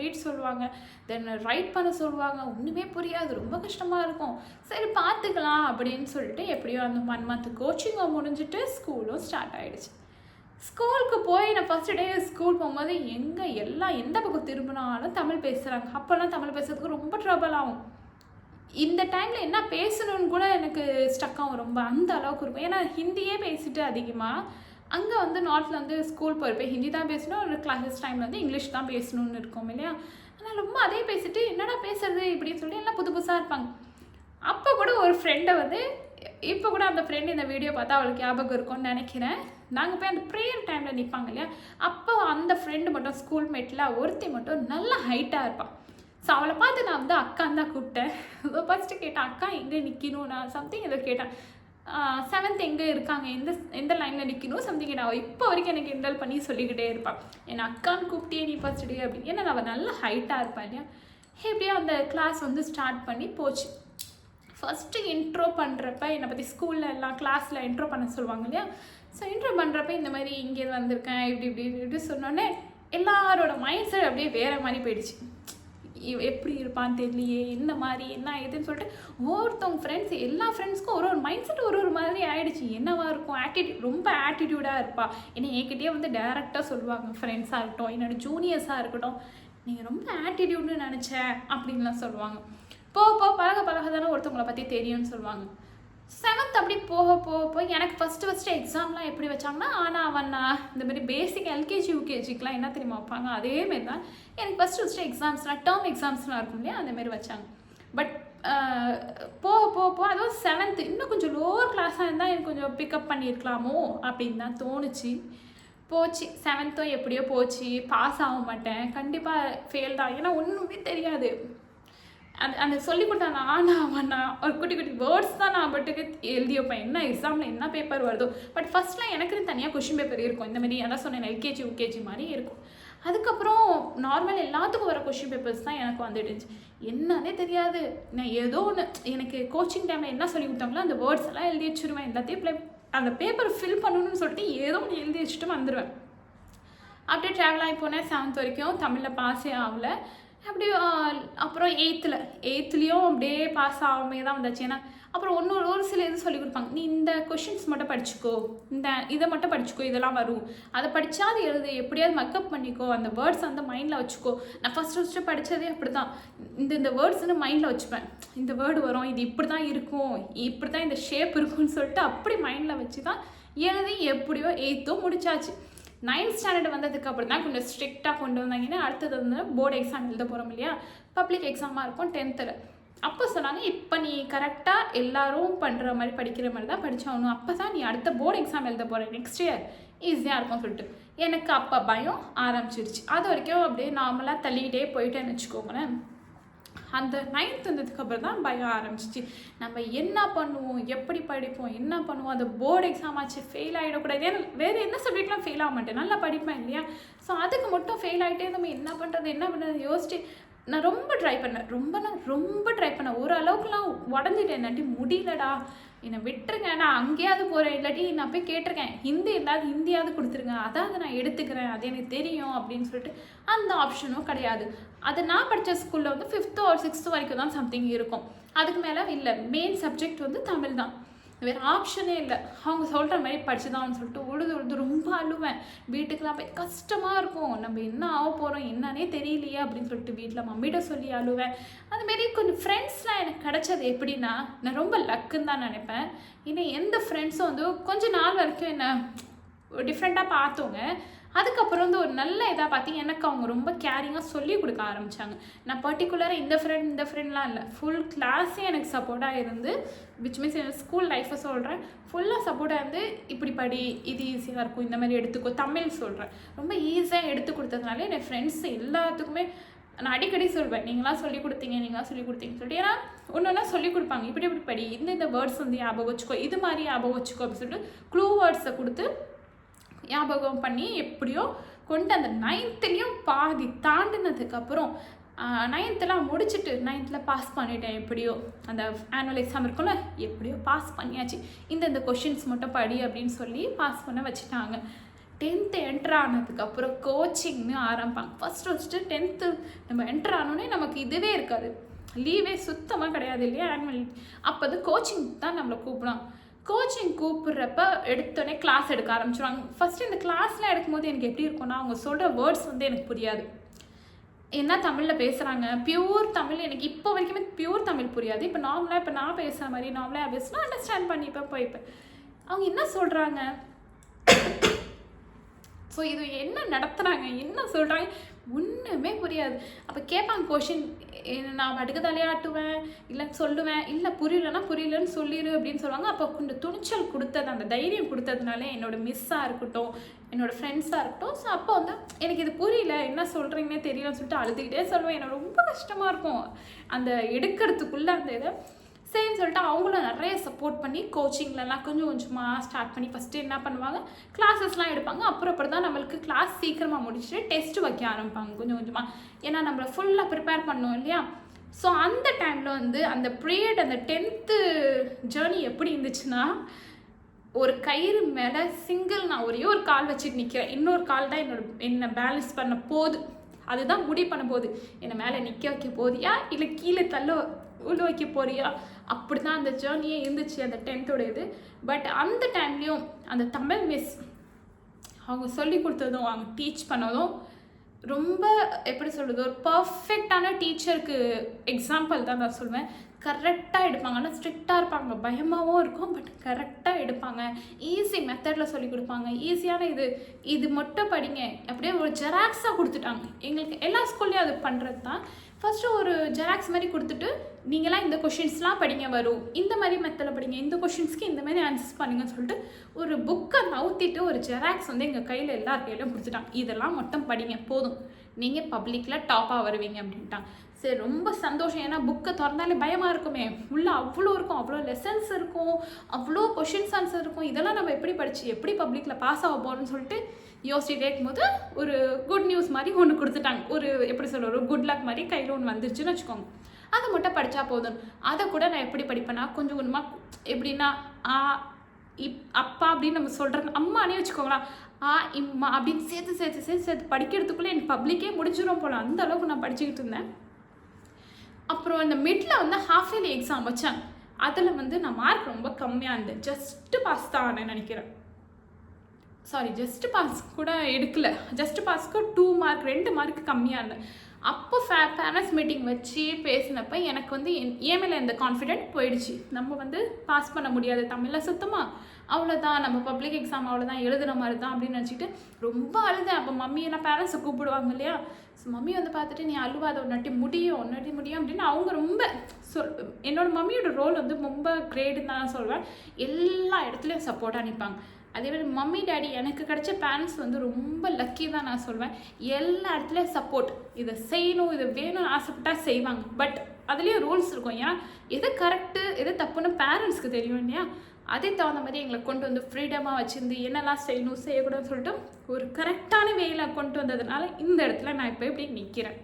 ரீட் சொல்லுவாங்க, தென் ரைட் பண்ண சொல்லுவாங்க. ஒன்றுமே புரியாது, ரொம்ப கஷ்டமாக இருக்கும். சரி பார்த்துக்கலாம் அப்படின்னு சொல்லிட்டு எப்படியோ அந்த 1 மந்த் கோச்சிங்கை முடிஞ்சிட்டு ஸ்கூலும் ஸ்டார்ட் ஆகிடுச்சு. ஸ்கூலுக்கு போய் நான் ஃபஸ்ட்டு டே ஸ்கூல் போகும்போது எந்த பக்கம் திரும்பினாலும் தமிழ் பேசுகிறாங்க. அப்போல்லாம் தமிழ் பேசுறதுக்கு ரொம்ப ட்ரபிள் ஆகும். இந்த டைமில் என்ன பேசணும்னு கூட எனக்கு ஸ்டக் ஆகும் ரொம்ப, அந்த அளவுக்கு இருக்கும். ஏன்னா ஹிந்தியே பேசிட்டு அதிகமாக அங்கே வந்து நார்த்தில் வந்து ஸ்கூல் போயிருப்பேன் ஹிந்தி தான் பேசணும், ஒரு கிளாஸஸ் டைமில் வந்து இங்கிலீஷ் தான் பேசணும்னு இருக்கும் இல்லையா. ஆனால் ரொம்ப அதே பேசிட்டு என்னடா பேசுறது இப்படின்னு சொல்லி எல்லாம் புது புதுசாக இருப்பாங்க. அப்போ கூட ஒரு ஃப்ரெண்டை வந்து இப்போ கூட அந்த ஃப்ரெண்டு இந்த வீடியோ பார்த்தா அவளுக்கு ஞாபகம் இருக்கும்னு நினைக்கிறேன். நாங்கள் போய் அந்த ப்ரேயர் டைமில் நிற்பாங்க இல்லையா, அப்போ அந்த ஃப்ரெண்டு மட்டும் ஸ்கூல் மேட்டில் ஒருத்தி மட்டும் நல்ல ஹைட்டாக இருப்பாள். ஸோ அவளை பார்த்து நான் வந்து அக்கான்னு தான் கூப்பிட்டேன். ஃபஸ்ட்டு கேட்டேன் அக்கா எங்கே நிற்கணும், நான் சம்திங் ஏதோ கேட்டேன். 7th எங்கே இருக்காங்க, எந்த லைனில் நிற்கணும் சம்திங் கேட்டேன். இப்போ வரைக்கும் எனக்கு கிண்டல் பண்ணி சொல்லிக்கிட்டே இருப்பாள், என்னை அக்கான்னு கூப்பிட்டே நீ ஃபஸ்ட் டே அப்படின்னு. ஏன்னா அவள் நல்ல ஹைட்டாக இருப்பாள் இல்லையா. எப்படியோ அந்த கிளாஸ் வந்து ஸ்டார்ட் பண்ணி போச்சு. ஃபஸ்ட்டு இன்ட்ரோ பண்ணுறப்ப என்னை பற்றி ஸ்கூலில் எல்லாம் கிளாஸில் இன்ட்ரோ பண்ண சொல்லுவாங்க இல்லையா. ஸோ இன்ட்ரோ பண்ணுறப்ப இந்த மாதிரி இங்கே வந்திருக்கேன் இப்படி சொன்னோன்னே எல்லாரோட மைண்ட் செட் அப்படியே வேறு மாதிரி போயிடுச்சு. எப்படி இருப்பான்னு தெரியலையே, என்ன மாதிரி என்ன ஏதுன்னு சொல்லிட்டு ஒவ்வொருத்தவங்க எல்லா ஃப்ரெண்ட்ஸ்க்கும் ஒரு மைண்ட் செட் ஒரு மாதிரி ஆகிடுச்சு. என்னவா இருக்கும், ரொம்ப ஆட்டிடியூடாக இருப்பாள். ஏன்னா என்கிட்டயே வந்து டேரெக்டாக சொல்லுவாங்க, ஃப்ரெண்ட்ஸாக இருக்கட்டும் என்னோடய ஜூனியர்ஸாக இருக்கட்டும், நீங்கள் ரொம்ப ஆட்டிடியூட்னு நினச்சேன் அப்படின்லாம் சொல்லுவாங்க. போக பழக தானே ஒருத்தவங்களை பற்றி தெரியும்னு சொல்லுவாங்க. 7th அப்படி போக எனக்கு ஃபஸ்ட்டு எக்ஸாம்லாம் எப்படி வச்சாங்கன்னா ஆனா அவனா இந்த மாதிரி பேசிக் எல்கேஜி யூகேஜிக்கெலாம் என்ன தெரியுமா வைப்பாங்க, அதேமாரி தான் எனக்கு ஃபஸ்ட்டு எக்ஸாம்ஸ்லாம் டேர்ம் எக்ஸாம்ஸ்லாம் இருக்கும் இல்லையா, அந்தமாரி வச்சாங்க. பட் போக அதுவும் 7th இன்னும் கொஞ்சம் லோவர் கிளாஸாக இருந்தால் எனக்கு கொஞ்சம் பிக்கப் பண்ணியிருக்கலாமோ அப்படின்னு தான் தோணுச்சு. போச்சு 7th எப்படியோ போச்சு. பாஸ் ஆக மாட்டேன், கண்டிப்பாக ஃபெயில் தான். ஏன்னா ஒன்றுமே தெரியாது. அந்த சொல்லிக் கொடுத்தாங்க ஆனா ஒரு குட்டி வேர்ட்ஸ் தான் நான் பட்டுக்கு எழுதி வைப்பேன், என்ன எக்ஸாமில் என்ன பேப்பர் வருதோ. பட் ஃபஸ்ட்லாம் எனக்குன்னு தனியாக கொஷின் பேப்பர் இருக்கும், இந்த மாதிரி அதான் சொன்னேன் எல்கேஜி யூகேஜி மாதிரி இருக்கும். அதுக்கப்புறம் நார்மல் எல்லாத்துக்கும் வர கொஷின் பேப்பர்ஸ் தான் எனக்கு வந்துடுச்சு. என்னன்னே தெரியாது. நான் ஏதோ ஒன்று எனக்கு கோச்சிங் டைமில் என்ன சொல்லி கொடுத்தாங்களோ அந்த வேர்ட்ஸ் எல்லாம் எழுதி வச்சுருவேன். எல்லாத்தையும் அந்த பேப்பர் ஃபில் பண்ணணும்னு சொல்லிட்டு ஏதோ ஒன்று எழுதி வச்சுட்டு வந்துடுவேன். அப்படியே ட்ராவல் ஆகி போனேன். 7th வரைக்கும் தமிழில் பாஸே ஆகலை. அப்படி அப்புறம் 8thலேயும் அப்படியே பாஸ் ஆகாமே தான் வந்துச்சு. ஏன்னா அப்புறம் ஒரு சில இது சொல்லி கொடுப்பாங்க, நீ இந்த கொஷின்ஸ் மட்டும் படிச்சுக்கோ, இதை மட்டும் படிச்சுக்கோ, இதெல்லாம் வரும், அதை படித்தா அது எழுது, எப்படியாவது மக்கப் பண்ணிக்கோ, அந்த வேர்ட்ஸ் வந்து மைண்டில் வச்சுக்கோ. நான் ஃபஸ்ட்டு படித்ததே அப்படி தான், இந்த வேர்ட்ஸ்ன்னு மைண்டில் வச்சுப்பேன். இந்த வேர்டு வரும், இது இப்படி தான் இருக்கும், இப்படி தான் இந்த ஷேப் இருக்கும்னு சொல்லிட்டு அப்படி மைண்டில் வச்சு தான் எழுதி எப்படியோ 8th முடிச்சாச்சு. 9th ஸ்டாண்டர்ட் வந்ததுக்கு அப்புறம் தான் கொஞ்சம் ஸ்ட்ரிக்டாக கொண்டு வந்தாங்கன்னா அடுத்தது வந்து போர்டு எக்ஸாம் எழுத போகிறோம் இல்லையா, பப்ளிக் எக்ஸாமாக இருக்கும் 10th. அப்போ சொன்னாங்க, இப்போ நீ கரெக்டாக எல்லோரும் பண்ணுற மாதிரி படிக்கிற மாதிரி தான் படித்தாகணும், அப்போ தான் நீ அடுத்த போர்டு எக்ஸாம் எழுத போகிற நெக்ஸ்ட் இயர் ஈஸியாக இருக்கும் சொல்லிட்டு எனக்கு அப்போ பயம் ஆரம்பிச்சிருச்சு. அது வரைக்கும் அப்படியே நார்மலாக தள்ளிக்கிட்டே போயிட்டேன்னு வச்சுக்கோங்களேன். அந்த 9th வந்ததுக்கப்புறம் தான் பயம் ஆரம்பிச்சிச்சு. நம்ம என்ன பண்ணுவோம், எப்படி படிப்போம், என்ன பண்ணுவோம், அந்த போர்டு எக்ஸாம் ஆச்சு ஃபெயில் ஆகிடக்கூடாது. ஏன்னா வேறு என்ன சப்ஜெக்ட்லாம் ஃபெயில் ஆக மாட்டேன், நல்லா படிப்பேன் இல்லையா. ஸோ அதுக்கு மட்டும் ஃபெயில் ஆகிட்டே நம்ம என்ன பண்ணுறது யோசிச்சு நான் ரொம்ப ட்ரை பண்ணேன். ஓரளவுக்குலாம் உடஞ்சிட்டேன், இல்லாட்டி முடியலடா என்னை விட்டுருங்க, நான் அங்கேயாவது போகிறேன், இல்லாட்டி நான் போய் கேட்டிருக்கேன் ஹிந்தி இல்லாத ஹிந்தியாவது கொடுத்துருங்க, அதாவது நான் எடுத்துக்கிறேன், அது எனக்கு தெரியும் அப்படின்னு சொல்லிட்டு அந்த ஆப்ஷனும் கிடையாது. அது நான் படித்த ஸ்கூலில் வந்து 5th or 6th வரைக்கும் தான் சம்திங் இருக்கும், அதுக்கு மேலே இல்லை. மெயின் சப்ஜெக்ட் வந்து தமிழ் தான், வேறு ஆப்ஷனே இல்லை. அவங்க சொல்கிற மாதிரி படித்து தான் சொல்லிட்டு உழுது ரொம்ப அழுவேன். வீட்டுக்கெலாம் போய் கஷ்டமாக இருக்கும், நம்ம என்ன ஆக போகிறோம் என்னன்னே தெரியலையே அப்படின்னு சொல்லிட்டு வீட்டில் மம்மிகிட்ட சொல்லி அழுவேன். அதுமாரி கொஞ்சம் ஃப்ரெண்ட்ஸ்லாம் எனக்கு கிடச்சது எப்படின்னா, நான் ரொம்ப லக்குன்னு தான் நினைப்பேன். ஏன்னா எந்த ஃப்ரெண்ட்ஸும் வந்து கொஞ்சம் நாள் வரைக்கும் என்ன டிஃப்ரெண்ட்டாக பார்த்தவங்க, அதுக்கப்புறம் வந்து ஒரு நல்ல இதாக பார்த்து எனக்கு அவங்க ரொம்ப கேரிங்காக சொல்லி கொடுக்க ஆரம்பித்தாங்க. நான் பர்டிகுலராக இந்த ஃப்ரெண்ட்லாம் இல்லை, ஃபுல் கிளாஸே எனக்கு சப்போர்ட்டாக இருந்து, விச் மீன்ஸ் என் ஸ்கூல் லைஃப்பை சொல்கிறேன், ஃபுல்லாக சப்போர்ட்டாக இருந்து இப்படி படி, இது ஈஸியாக இருக்கும், இந்த மாதிரி எடுத்துக்கோ, தமிழ் சொல்கிறேன் ரொம்ப ஈஸியாக எடுத்து கொடுத்ததுனால என் ஃப்ரெண்ட்ஸ் எல்லாத்துக்குமே நான் அடிக்கடி சொல்வேன், நீங்களாம் சொல்லிக் கொடுத்தீங்கன்னு சொல்லிட்டு. ஏன்னா ஒன்றா சொல்லிக் கொடுப்பாங்க, இப்படி படி, இந்த வேர்ட்ஸ் வந்து ஞாபகம் வச்சுக்கோ, இது மாதிரி ஞாபகம் வச்சுக்கோ அப்படின்னு சொல்லிட்டு க்ளூ வேர்ட்ஸை கொடுத்து ஞாபகம் பண்ணி எப்படியோ கொண்டு அந்த 9thலேயும் பாதி தாண்டினதுக்கப்புறம் 9th முடிச்சுட்டு 9th பாஸ் பண்ணிட்டேன். எப்படியோ அந்த ஆனுவல் எக்ஸாம் இருக்கும்ல, எப்படியோ பாஸ் பண்ணியாச்சு. இந்த கொஷின்ஸ் மட்டும் படி அப்படின்னு சொல்லி பாஸ் பண்ண வச்சுட்டாங்க. 10th என்ட்ரு ஆனதுக்கப்புறம் கோச்சிங்னு ஆரம்பிப்பாங்க. ஃபஸ்ட்டு 10th நம்ம என்ட்ரு ஆனோடனே நமக்கு இதுவே இருக்காது, லீவே சுத்தமாக கிடையாது இல்லையா ஆனுவல். அப்போ அது கோச்சிங் தான் நம்மளை கூப்பிடும். கோச்சிங் கூப்பிட்றப்ப எடுத்தோடனே கிளாஸ் எடுக்க ஆரம்பிச்சிடுவாங்க. ஃபஸ்ட்டு இந்த கிளாஸ்லாம் எடுக்கும்போது எனக்கு எப்படி இருக்கும்னா, அவங்க சொல்கிற வேர்ட்ஸ் வந்து எனக்கு புரியாது. என்ன தமிழில் பேசுகிறாங்க, பியூர் தமிழ் எனக்கு இப்போ வரைக்குமே பியூர் தமிழ் புரியாது. இப்போ நார்மலாக இப்போ நான் பேசுகிற மாதிரி நார்மலாக பேசினா அண்டர்ஸ்டாண்ட் பண்ணிப்பேன் போய்ப்பேன். அவங்க என்ன சொல்கிறாங்க, ஸோ இது என்ன நடத்துகிறாங்க, என்ன சொல்கிறாங்க ஒன்றுமே புரியாது. அப்போ கேட்பாங்க கொஷின், நான் பாட்டுக்கு தலையாட்டுவேன், இல்லை சொல்லுவேன், இல்லை புரியலன்னா புரியலன்னு சொல்லிடு அப்படின்னு சொல்லுவாங்க. அப்போ கொஞ்சம் துணிச்சல் கொடுத்தது, அந்த தைரியம் கொடுத்ததுனால என்னோடய மிஸ்ஸாக இருக்கட்டும், என்னோடய ஃப்ரெண்ட்ஸாக இருக்கட்டும், ஸோ அப்போ வந்து எனக்கு இது புரியல, என்ன சொல்கிறீங்கன்னே தெரியலன்னு சொல்லிட்டு அழுதுகிட்டே சொல்லுவேன். எனக்கு ரொம்ப கஷ்டமாக இருக்கும் அந்த எடுக்கிறதுக்குள்ளே அந்த இதை. சரின்னு சொல்லிட்டு அவங்களும் நிறைய சப்போர்ட் பண்ணி கோச்சிங்லலாம் கொஞ்சம் கொஞ்சமாக ஸ்டார்ட் பண்ணி ஃபஸ்ட்டு என்ன பண்ணுவாங்க, கிளாஸஸ்லாம் எடுப்பாங்க. அப்புறம் தான் நம்மளுக்கு கிளாஸ் சீக்கிரமாக முடிச்சுட்டு டெஸ்ட்டு வைக்க ஆரம்பிப்பாங்க கொஞ்சம் கொஞ்சமாக. ஏன்னா நம்மளை ஃபுல்லாக ப்ரிப்பேர் பண்ணோம் இல்லையா. ஸோ அந்த டைமில் வந்து அந்த பீரியட், அந்த 10th ஜேர்னி எப்படி இருந்துச்சுன்னா, ஒரு கயிறு மேலே நான் ஒரே ஒரு கால் வச்சுட்டு நிற்கிறேன், இன்னொரு கால் தான் என்னை பேலன்ஸ் பண்ண போகுது, அதுதான் முடிவு பண்ண போகுது. என்னை மேலே நிற்க வைக்க போதியா இல்லை கீழே உள்ள வைக்க போறியா, அப்படி தான் அந்த ஜேர்னியே இருந்துச்சு அந்த 10th இது. பட் அந்த டைம்லேயும் அந்த தமிழ் மிஸ் அவங்க சொல்லி கொடுத்ததும் அவங்க டீச் பண்ணதும் ரொம்ப எப்படி சொல்கிறது, ஒரு பர்ஃபெக்டான டீச்சருக்கு எக்ஸாம்பிள் தான் நான் சொல்வேன். கரெக்டாக எடுப்பாங்க, ஆனால் ஸ்ட்ரிக்டாக இருப்பாங்க, பயமாகவும் இருக்கும், பட் கரெக்டாக எடுப்பாங்க. ஈஸி மெத்தடில் சொல்லி கொடுப்பாங்க. ஈஸியான இது மட்டும் படிங்க அப்படியே ஒரு ஜெராக்ஸாக கொடுத்துட்டாங்க. எங்களுக்கு எல்லா ஸ்கூல்லையும் அது பண்ணுறது தான். ஃபஸ்ட்டு ஒரு ஜெராக்ஸ் மாதிரி கொடுத்துட்டு, நீங்களாம் இந்த கொஷின்ஸ்லாம் படிங்க வரும், இந்த மாதிரி மெத்தடில் படிங்க, இந்த கொஷின்ஸ்க்கு இந்த மாதிரி ஆன்சர்ஸ் பண்ணுங்கன்னு சொல்லிட்டு ஒரு புக்கை நவுத்திட்டு ஒரு ஜெராக்ஸ் வந்து எங்கள் கையில் எல்லார் கையிலும் கொடுத்துட்டாங்க. இதெல்லாம் மட்டும் படிங்க போதும், நீங்கள் பப்ளிக்கில் டாப்பாக வருவீங்க அப்படின்ட்டாங்க. சரி, ரொம்ப சந்தோஷம். ஏன்னா புக்கை திறந்தாலே பயமாக இருக்குமே, உள்ளே அவ்வளோ இருக்கும், அவ்வளோ லெசன்ஸ் இருக்கும், அவ்வளோ கொஷின்ஸ் ஆன்சர் இருக்கும். இதெல்லாம் நம்ம எப்படி படித்து எப்படி பப்ளிக்கில் பாஸ் ஆக போகிறோன்னு சொல்லிட்டு யோசிச்சுட்டே இருக்கும்போது ஒரு குட் நியூஸ் மாதிரி ஒன்று கொடுத்துட்டாங்க. ஒரு எப்படி சொல்கிற, ஒரு குட் லக் மாதிரி கையில் ஒன்று வந்துருச்சுன்னு வச்சுக்கோங்க. அதை மட்டும் படித்தா போதும். அதை கூட நான் எப்படி படிப்பேன்னா, கொஞ்சம் கொஞ்சமாக எப்படின்னா அப்பா அப்படின்னு நம்ம சொல்கிறது, அம்மானே வச்சுக்கோங்களேன், இம்மா அப்படின்னு சேர்த்து படிக்கிறதுக்குள்ளே எனக்கு பப்ளிக்கே முடிஞ்சிடும் போல், அந்த அளவுக்கு நான் படிச்சுக்கிட்டு இருந்தேன். அப்புறம் இந்த மிடில் வந்து ஹாஃப் இயர்லி எக்ஸாம் வச்சாங்க. அதில் வந்து நான் மார்க் ரொம்ப கம்மியாக இருந்தேன், ஜஸ்ட்டு பாஸ் தான் நினைக்கிறேன். சாரி, ஜஸ்ட்டு பாஸ் கூட எடுக்கல, ஜஸ்ட்டு பாஸ்க்கு 2 மார்க் 2 மார்க் கம்மியாக இருந்தேன். அப்போ பேரண்ட்ஸ் மீட்டிங் வச்சு பேசினப்போ எனக்கு வந்து என் மேலே இந்த கான்ஃபிடென்ட் போயிடுச்சு. நம்ம வந்து பாஸ் பண்ண முடியாது தமிழில் சுத்தமாக, அவ்வளோதான், நம்ம பப்ளிக் எக்ஸாம் அவ்வளோதான், எழுதுகிற மாதிரி தான் அப்படின்னு நினச்சிட்டு ரொம்ப அழுதேன். அப்போ மம்மியெல்லாம் பேரண்ட்ஸை கூப்பிடுவாங்க இல்லையா, ஸோ மம்மி வந்து பார்த்துட்டு, நீ அழுவாத, ஒன்னாட்டி முடியும் அப்படின்னு அவங்க ரொம்ப என்னோட மம்மியோட ரோல் வந்து ரொம்ப கிரேட்டுன்னு தான் நான் சொல்வேன். எல்லா இடத்துலையும் சப்போர்ட்டாக நிற்பாங்க. அதேமாதிரி மம்மி டேடி எனக்கு கிடைச்ச பேரண்ட்ஸ் வந்து ரொம்ப லக்கி தான் நான் சொல்வேன். எல்லா இடத்துலையும் சப்போர்ட், இதை செய்யணும், இதை வேணும்னு ஆசைப்பட்டால் செய்வாங்க. பட் அதுலேயும் ரூல்ஸ் இருக்கும். ஏன்னா எது கரெக்டு எது தப்புன்னு பேரண்ட்ஸ்க்கு தெரியும் இல்லையா. அதே தகுந்த மாதிரி எங்களை கொண்டு வந்து ஃப்ரீடமாக வச்சுருந்து என்னெல்லாம் செய்யணும் செய்யக்கூடாதுன்னு சொல்லிட்டு ஒரு கரெக்டான வேயில் கொண்டு வந்ததுனால இந்த இடத்துல நான் இப்போ எப்படி நிற்கிறேன்.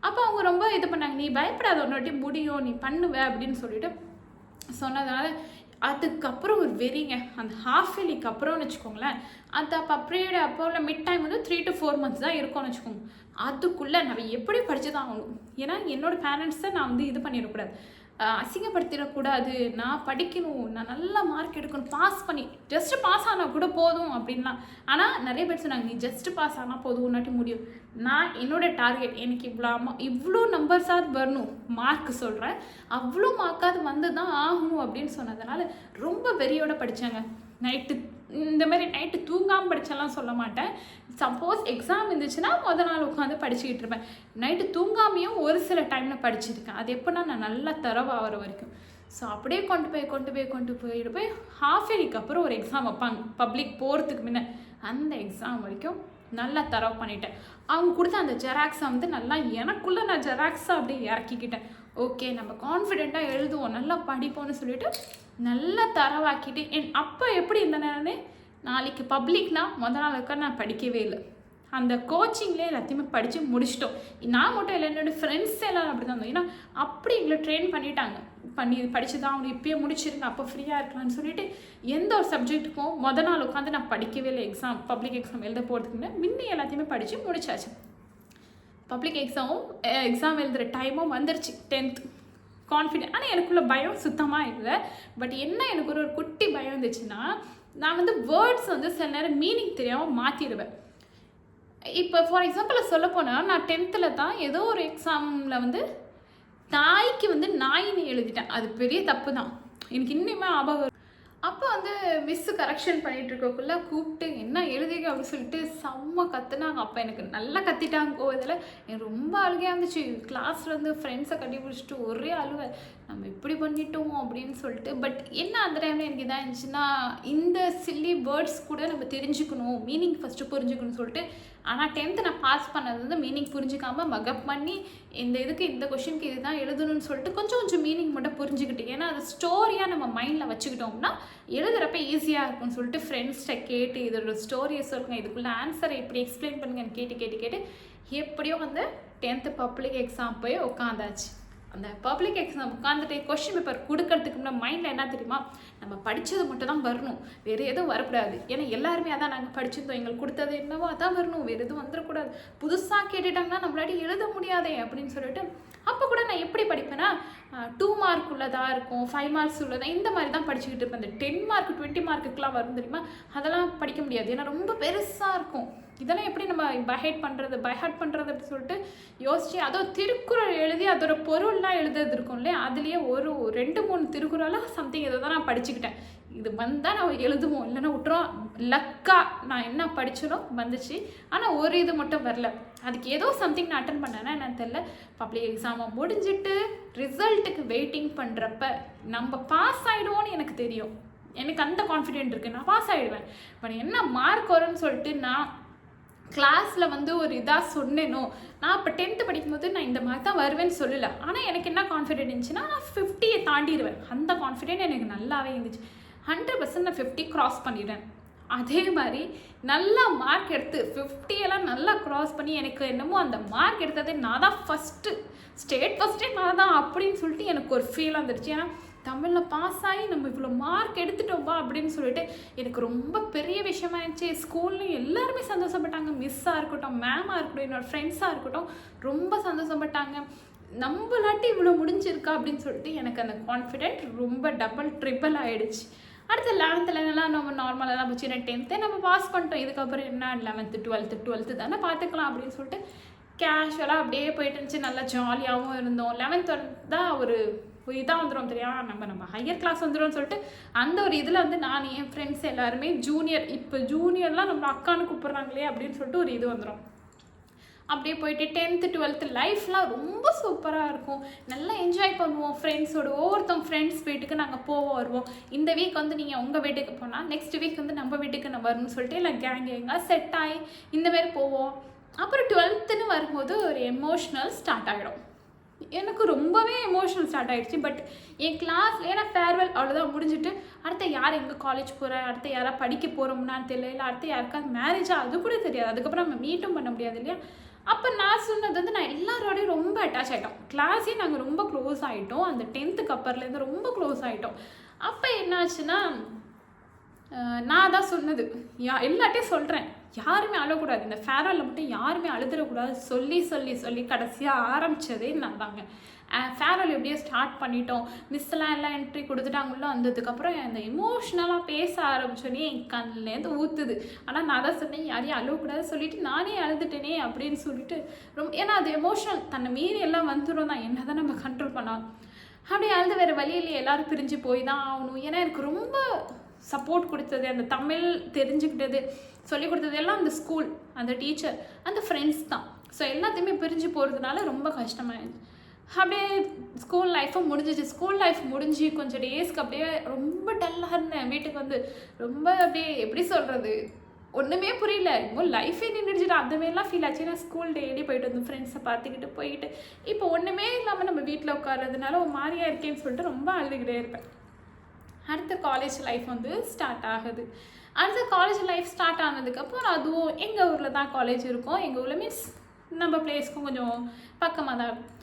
அப்போ அவங்க ரொம்ப இது பண்ணாங்க, நீ பயப்படாத, ஒன்னாட்டி முடியும், நீ பண்ணுவ அப்படின்னு சொல்லிட்டு சொன்னதுனால அதுக்கப்புறம் ஒரு வெறிங்க. அந்த ஹாஃப் இயர்லிக்கு அப்புறம்னு வச்சுக்கோங்களேன், அந்த பப்ரேடு அப்போ உள்ள மிட் டைம் வந்து 3 to 4 months தான் இருக்கும்னு வச்சுக்கோங்க. அதுக்குள்ளே நம்ம எப்படி படித்து தான் ஆகணும். ஏன்னா என்னோடய பேரண்ட்ஸை நான் வந்து இது பண்ணிடக்கூடாது, அசிங்கப்படுத்திடக்கூடாது, நான் படிக்கணும், நான் நல்ல மார்க் எடுக்கணும், பாஸ் பண்ணி ஜஸ்ட்டு பாஸ் ஆனால் கூட போதும் அப்படின்லாம். ஆனால் நிறைய பேர் சொன்னாங்க, நீ ஜஸ்ட்டு பாஸ் ஆனால் போதும், ஒன்னாட்டி முடியும். நான் என்னோடய டார்கெட் எனக்கு இவ்வளோ நம்பர்ஸாக வரணும், மார்க் சொல்கிறேன், அவ்வளோ மார்க்காவது வந்து தான் ஆகணும் அப்படின்னு சொன்னதுனால ரொம்ப வெறியோடு படித்தாங்க. இந்த மாதிரி நைட்டு தூங்காமல் படித்தெல்லாம் சொல்ல மாட்டேன். சப்போஸ் எக்ஸாம் இருந்துச்சுன்னா முதல் நாள் உட்காந்து படிச்சுக்கிட்டு இருப்பேன். நைட்டு தூங்காமையும் ஒரு சில டைமில் படிச்சுருக்கேன். அது எப்போனா நான் நல்லா தரவாகிற வரைக்கும். ஸோ அப்படியே கொண்டு போய் ஹாஃப் இயர்லிக்கு அப்புறம் ஒரு எக்ஸாம் வைப்பாங்க பப்ளிக் போகிறதுக்கு முன்ன. அந்த எக்ஸாம் வரைக்கும் நல்லா தரவு பண்ணிட்டேன். அவங்க கொடுத்த அந்த ஜெராக்ஸை வந்து நல்லா எனக்குள்ளே நான் ஜெராக்ஸை அப்படியே இறக்கிக்கிட்டேன். ஓகே, நம்ம கான்ஃபிடெண்ட்டாக எழுதுவோம், நல்லா படிப்போம்னு சொல்லிட்டு நல்லா தரவாக்கிட்டு அப்போ எப்படி இருந்தேனே, நாளைக்கு பப்ளிக்னா முதல் நாள் இருக்க நான் படிக்கவே இல்லை. அந்த கோச்சிங்லேயே எல்லாத்தையுமே படித்து முடிச்சிட்டோம். நான் மட்டும் இல்லை, என்னோடய ஃப்ரெண்ட்ஸ் எல்லோரும் அப்படி தான் இருந்தோம். ஏன்னா அப்படி எங்களை ட்ரெயின் பண்ணி படித்து தான் அவனை இப்போயே முடிச்சிருங்க, அப்போ ஃப்ரீயாக இருக்கலாம்னு சொல்லிட்டு எந்த ஒரு சப்ஜெக்ட்டுக்கும் நாள் உட்காந்து நான் படிக்கவே இல்லை. பப்ளிக் எக்ஸாம் எழுத போகிறதுக்கு முன்னே எல்லாத்தையுமே படித்து முடிச்சாச்சு. பப்ளிக் எக்ஸாம் எழுதுகிற டைமும் வந்துருச்சு. 10th confident. ஆனால் எனக்குள்ள பயம் சுத்தமாக இல்லை. பட் என்ன எனக்கு ஒரு குட்டி பயம் இருந்துச்சுன்னா, நான் வேர்ட்ஸ் சில நேரம் மீனிங் தெரியாமல் மாற்றிடுவேன். இப்போ ஃபார் எக்ஸாம்பிள் சொல்ல போனால், நான் 10th தான் ஏதோ ஒரு எக்ஸாமில் நாய்க்கு நாயின்னு எழுதிட்டேன். அது பெரிய தப்பு தான், எனக்கு இன்னுமே ஞாபகம். அப்போ மிஸ்ஸு கரெக்ஷன் பண்ணிகிட்டு இருக்கக்குள்ளே கூப்பிட்டு என்ன எழுதிக்க அப்படின்னு சொல்லிட்டு செம்ம கற்றுனாங்க. அப்போ எனக்கு நல்லா கத்திட்டாங்க. இதில் எனக்கு ரொம்ப அழுகையாக இருந்துச்சு. கிளாஸில் ஃப்ரெண்ட்ஸை கட்டி பிடிச்சிட்டு ஒரே அழுவை, நம்ம இப்படி பண்ணிட்டோம் அப்படின்னு சொல்லிட்டு. பட் என்ன அந்த டைமில் எனக்கு இதாக இருந்துச்சுன்னா, இந்த சில்லி வேர்ட்ஸ் கூட நம்ம தெரிஞ்சுக்கணும், மீனிங் ஃபஸ்ட்டு புரிஞ்சுக்கணும்னு சொல்லிட்டு. ஆனால் 10th நான் பாஸ் பண்ணது மீனிங் புரிஞ்சிக்காமல் மகப் பண்ணி இந்த கொஷினுக்கு இதுதான் எழுதணும்னு சொல்லிட்டு கொஞ்சம் மீனிங் மட்டும் புரிஞ்சுக்கிட்டேன். ஏன்னா அது ஸ்டோரியாக நம்ம மைண்டில் வச்சுக்கிட்டோம்னா எழுதுகிறப்ப ஈஸியாக இருக்கும்னு சொல்லிட்டு ஃப்ரெண்ட்ஸ்கிட்ட கேட்டு இதோட ஸ்டோரியை சொல்லுங்கள், இதுக்குள்ளே ஆன்சரை இப்படி எக்ஸ்பிளைன் பண்ணுங்கன்னு கேட்டு எப்படியோ 10th பப்ளிக் எக்ஸாம் போய் உட்காந்தாச்சு. அந்த பப்ளிக் எக்ஸாம் உட்காந்துட்டு கொஷின் பேப்பர் கொடுக்கறதுக்கு முன்னாடி மைண்டில் என்ன தெரியுமா, நம்ம படித்தது மட்டும் தான் வரணும், வேறு எதுவும் வரக்கூடாது. ஏன்னா எல்லாருமே அதான் நாங்கள் படிச்சிருந்தோம், எங்களுக்கு கொடுத்தது என்னவோ அதான் வரணும், வேறு எதுவும் வந்துடக்கூடாது. புதுசாக கேட்டுட்டாங்கன்னா நம்மளாடி எழுத முடியாதே அப்படின்னு சொல்லிட்டு. அப்போ கூட நான் எப்படி படிப்பேன்னா, 2 மார்க் உள்ளதாக இருக்கும், 5 மார்க்ஸ் உள்ளதாக, இந்த மாதிரி தான் படிச்சுக்கிட்டு இருப்பேன். அந்த 10 மார்க் 20 மார்க்குக்கெலாம் வரும் தெரியுமா, அதெல்லாம் படிக்க முடியாது. ஏன்னா ரொம்ப பெருசாக இருக்கும். இதெல்லாம் எப்படி நம்ம பைஹார்ட் பண்ணுறது அப்படி சொல்லிட்டு யோசிச்சு, அதோ திருக்குறள் எழுதி அதோட பொருள்லாம் எழுதுறது இருக்கும் இல்லையா, அதுலேயே ஒரு 2-3 திருக்குறளாக சம்திங் ஏதோ தான் நான் படிச்சுக்கிட்டேன். இது வந்தால் நான் எழுதுவோம், இல்லைன்னா விட்டுருவோம். லக்காக நான் என்ன படிச்சனோ வந்துச்சு. ஆனால் ஒரு இது மட்டும் வரல. அதுக்கு ஏதோ சம்திங் நான் அட்டன் பண்ணேன்னா என்னன்னு தெரியல. பப்ளிக் எக்ஸாமை முடிஞ்சிட்டு ரிசல்ட்டுக்கு வெயிட்டிங் பண்ணுறப்ப நம்ம பாஸ் ஆகிடுவோன்னு எனக்கு தெரியும். எனக்கு அந்த கான்ஃபிடென்ட் இருக்குது, நான் பாஸ் ஆகிடுவேன். பட் என்ன மார்க் வரும்னு சொல்லிட்டு நான் கிளாஸில் ஒரு இதாக சொன்னேனோ, நான் இப்போ 10th படிக்கும்போது நான் இந்த மாதிரி தான் வருவேன்னு சொல்லலை. ஆனால் எனக்கு என்ன கான்ஃபிடென்ட் இருந்துச்சுன்னா, நான் 50 தாண்டிடுவேன். அந்த கான்ஃபிடென்ட் எனக்கு நல்லாவே இருந்துச்சு. 100% நான் 50 க்ராஸ் பண்ணிடுறேன். அதே மாதிரி நல்லா மார்க் எடுத்து 50 எல்லாம் நல்லா க்ராஸ் பண்ணி எனக்கு என்னமோ அந்த மார்க் எடுத்ததே நான் தான் ஃபஸ்ட்டு, ஸ்டேட் ஃபஸ்ட்டே நான் தான் அப்படின்னு சொல்லிட்டு எனக்கு ஒரு ஃபீல் வந்துடுச்சு. ஏன்னா தமிழில் பாஸ் ஆகி நம்ம இவ்வளோ மார்க் எடுத்துட்டோம்பா அப்படின்னு சொல்லிட்டு எனக்கு ரொம்ப பெரிய விஷயமா இருந்துச்சு. ஸ்கூல்லையும் எல்லாருமே சந்தோஷப்பட்டாங்க. மிஸ்ஸாக இருக்கட்டும், மேமாக இருக்கட்டும், என்னோட ஃப்ரெண்ட்ஸாக இருக்கட்டும், ரொம்ப சந்தோஷப்பட்டாங்க. நம்மளாட்டி இவ்வளோ முடிஞ்சிருக்கா அப்படின்னு சொல்லிட்டு எனக்கு அந்த கான்ஃபிடென்ட் ரொம்ப டபுள் ட்ரிபிள் ஆகிடுச்சு. அடுத்து 11th நம்ம நார்மலாக தான் போச்சு. 10th நம்ம பாஸ் பண்ணிட்டோம். இதுக்கப்புறம் என்ன 11th 12th தானே பார்த்துக்கலாம் அப்படின்னு சொல்லிட்டு கேஷுவலாக அப்படியே போயிட்டு இருந்துச்சு. நல்லா ஜாலியாகவும் இருந்தோம். 11th தான் ஒரு இதாக வந்துடும் தெரியா, நம்ம ஹையர் கிளாஸ் வந்துடும் சொல்லிட்டு அந்த ஒரு இதில் நான் என் ஃப்ரெண்ட்ஸ் எல்லாருமே ஜூனியர், இப்போ ஜூனியர்லாம் நம்ம அக்கான்னு கூப்பிட்றாங்களே அப்படின்னு சொல்லிட்டு ஒரு இது வந்துடும். அப்படியே போயிட்டு 10th 12th லைஃப்லாம் ரொம்ப சூப்பராக இருக்கும். நல்லா என்ஜாய் பண்ணுவோம் ஃப்ரெண்ட்ஸோடு. ஒவ்வொருத்தவங்க ஃப்ரெண்ட்ஸ் வீட்டுக்கு நாங்கள் போவோம் வருவோம். இந்த வீக் நீங்கள் உங்கள் வீட்டுக்கு போனால் நெக்ஸ்ட் வீக் நம்ம வீட்டுக்கு நான் வரணும்னு சொல்லிட்டு இல்லை கேங்காக செட் ஆகி இந்தமாரி போவோம். அப்புறம் 12th வரும்போது ஒரு எமோஷ்னல் ஸ்டார்ட் ஆகிடும். எனக்கு ரொம்பவே எமோஷனல் ஸ்டார்ட் ஆகிடுச்சு. பட் என் கிளாஸில் ஏன்னா ஃபேர்வெல் அவ்வளோதான் முடிஞ்சுட்டு அடுத்த யார் எங்கே காலேஜ் போகிறேன், அடுத்த யாராவது படிக்க போகிறோம்னான்னு தெரியல, இல்லை அடுத்த யாருக்காவது மேரேஜாக அது கூட தெரியாது. அதுக்கப்புறம் நம்ம மீட்டும் பண்ண முடியாது இல்லையா. அப்போ நான் சொன்னது நான் எல்லாரோடையும் ரொம்ப அட்டாச் ஆகிட்டோம். கிளாஸே நாங்கள் ரொம்ப க்ளோஸ் ஆகிட்டோம். அந்த 10th அப்பர்லேருந்து ரொம்ப க்ளோஸ் ஆகிட்டோம். அப்போ என்னாச்சுன்னா, நான் தான் சொன்னது எல்லாட்டையும் சொல்கிறேன், யாருமே அழக்கூடாது, இந்த ஃபேர்வெல்ல மட்டும் யாருமே அழுதுடக்கூடாது சொல்லி சொல்லி சொல்லி கடைசியாக ஆரம்பித்ததே நான் தாங்க. ஃபேர்வெல் எப்படியோ ஸ்டார்ட் பண்ணிட்டோம். எல்லாம் என்ட்ரி கொடுத்துட்டாங்களோ, வந்ததுக்கப்புறம் அந்த எமோஷ்னலாக பேச ஆரம்பிச்சோன்னே என் கண்ணிலேருந்து ஊற்றுது. ஆனால் நான் தான் சொன்னேன், யாரையும் அழுவக்கூடாது சொல்லிவிட்டு நானே அழுதுட்டேனே அப்படின்னு சொல்லிட்டு ரொம்ப, ஏன்னா அது எமோஷ்னல் தன்னை மீறி எல்லாம் வந்துடும் தான், என்ன தான் நம்ம கண்ட்ரோல் பண்ணலாம். அப்படியே அழுது வேறு வழியிலேயே எல்லோரும் பிரிஞ்சு போய் தான் ஆகணும். ஏன்னா எனக்கு ரொம்ப சப்போர்ட் கொடுத்தது, அந்த தமிழ் தெரிஞ்சுக்கிட்டது, சொல்லிக் கொடுத்தது எல்லாம் அந்த ஸ்கூல், அந்த டீச்சர், அந்த ஃப்ரெண்ட்ஸ் தான். ஸோ எல்லாத்தையுமே பிரிஞ்சு போகிறதுனால ரொம்ப கஷ்டமாயிடுச்சு. அப்படியே ஸ்கூல் லைஃப்பும் முடிஞ்சிச்சு. ஸ்கூல் லைஃப் முடிஞ்சு கொஞ்சம் டேஸ்க்கு அப்படியே ரொம்ப டல்லாக இருந்தேன். வீட்டுக்கு ரொம்ப அப்படியே எப்படி சொல்கிறது, ஒன்றுமே புரியல, இன்னும் லைஃபே நின்றுச்சுட்டு அந்தமாரிலாம் ஃபீல் ஆச்சு. நான் ஸ்கூல் டெய்லி போயிட்டு வந்து ஃப்ரெண்ட்ஸை பார்த்துக்கிட்டு போயிட்டு இப்போ ஒன்றுமே இல்லாமல் நம்ம வீட்டில் உட்கார்றதுனால ஒரு மாதிரியாக இருக்கேன்னு சொல்லிட்டு ரொம்ப அழுதுகிட்டே இருப்பேன். அடுத்த காலேஜ் லைஃப் ஸ்டார்ட் ஆகுது. அடுத்த காலேஜ் லைஃப் ஸ்டார்ட் ஆனதுக்கப்புறம் அதுவும் எங்கள் ஊரில் தான் காலேஜ் இருக்கும். எங்கள் ஊரில் மீன்ஸ் நம்ம பிளேஸ்க்கும் கொஞ்சம் பக்கமாக தான் இருக்கும்.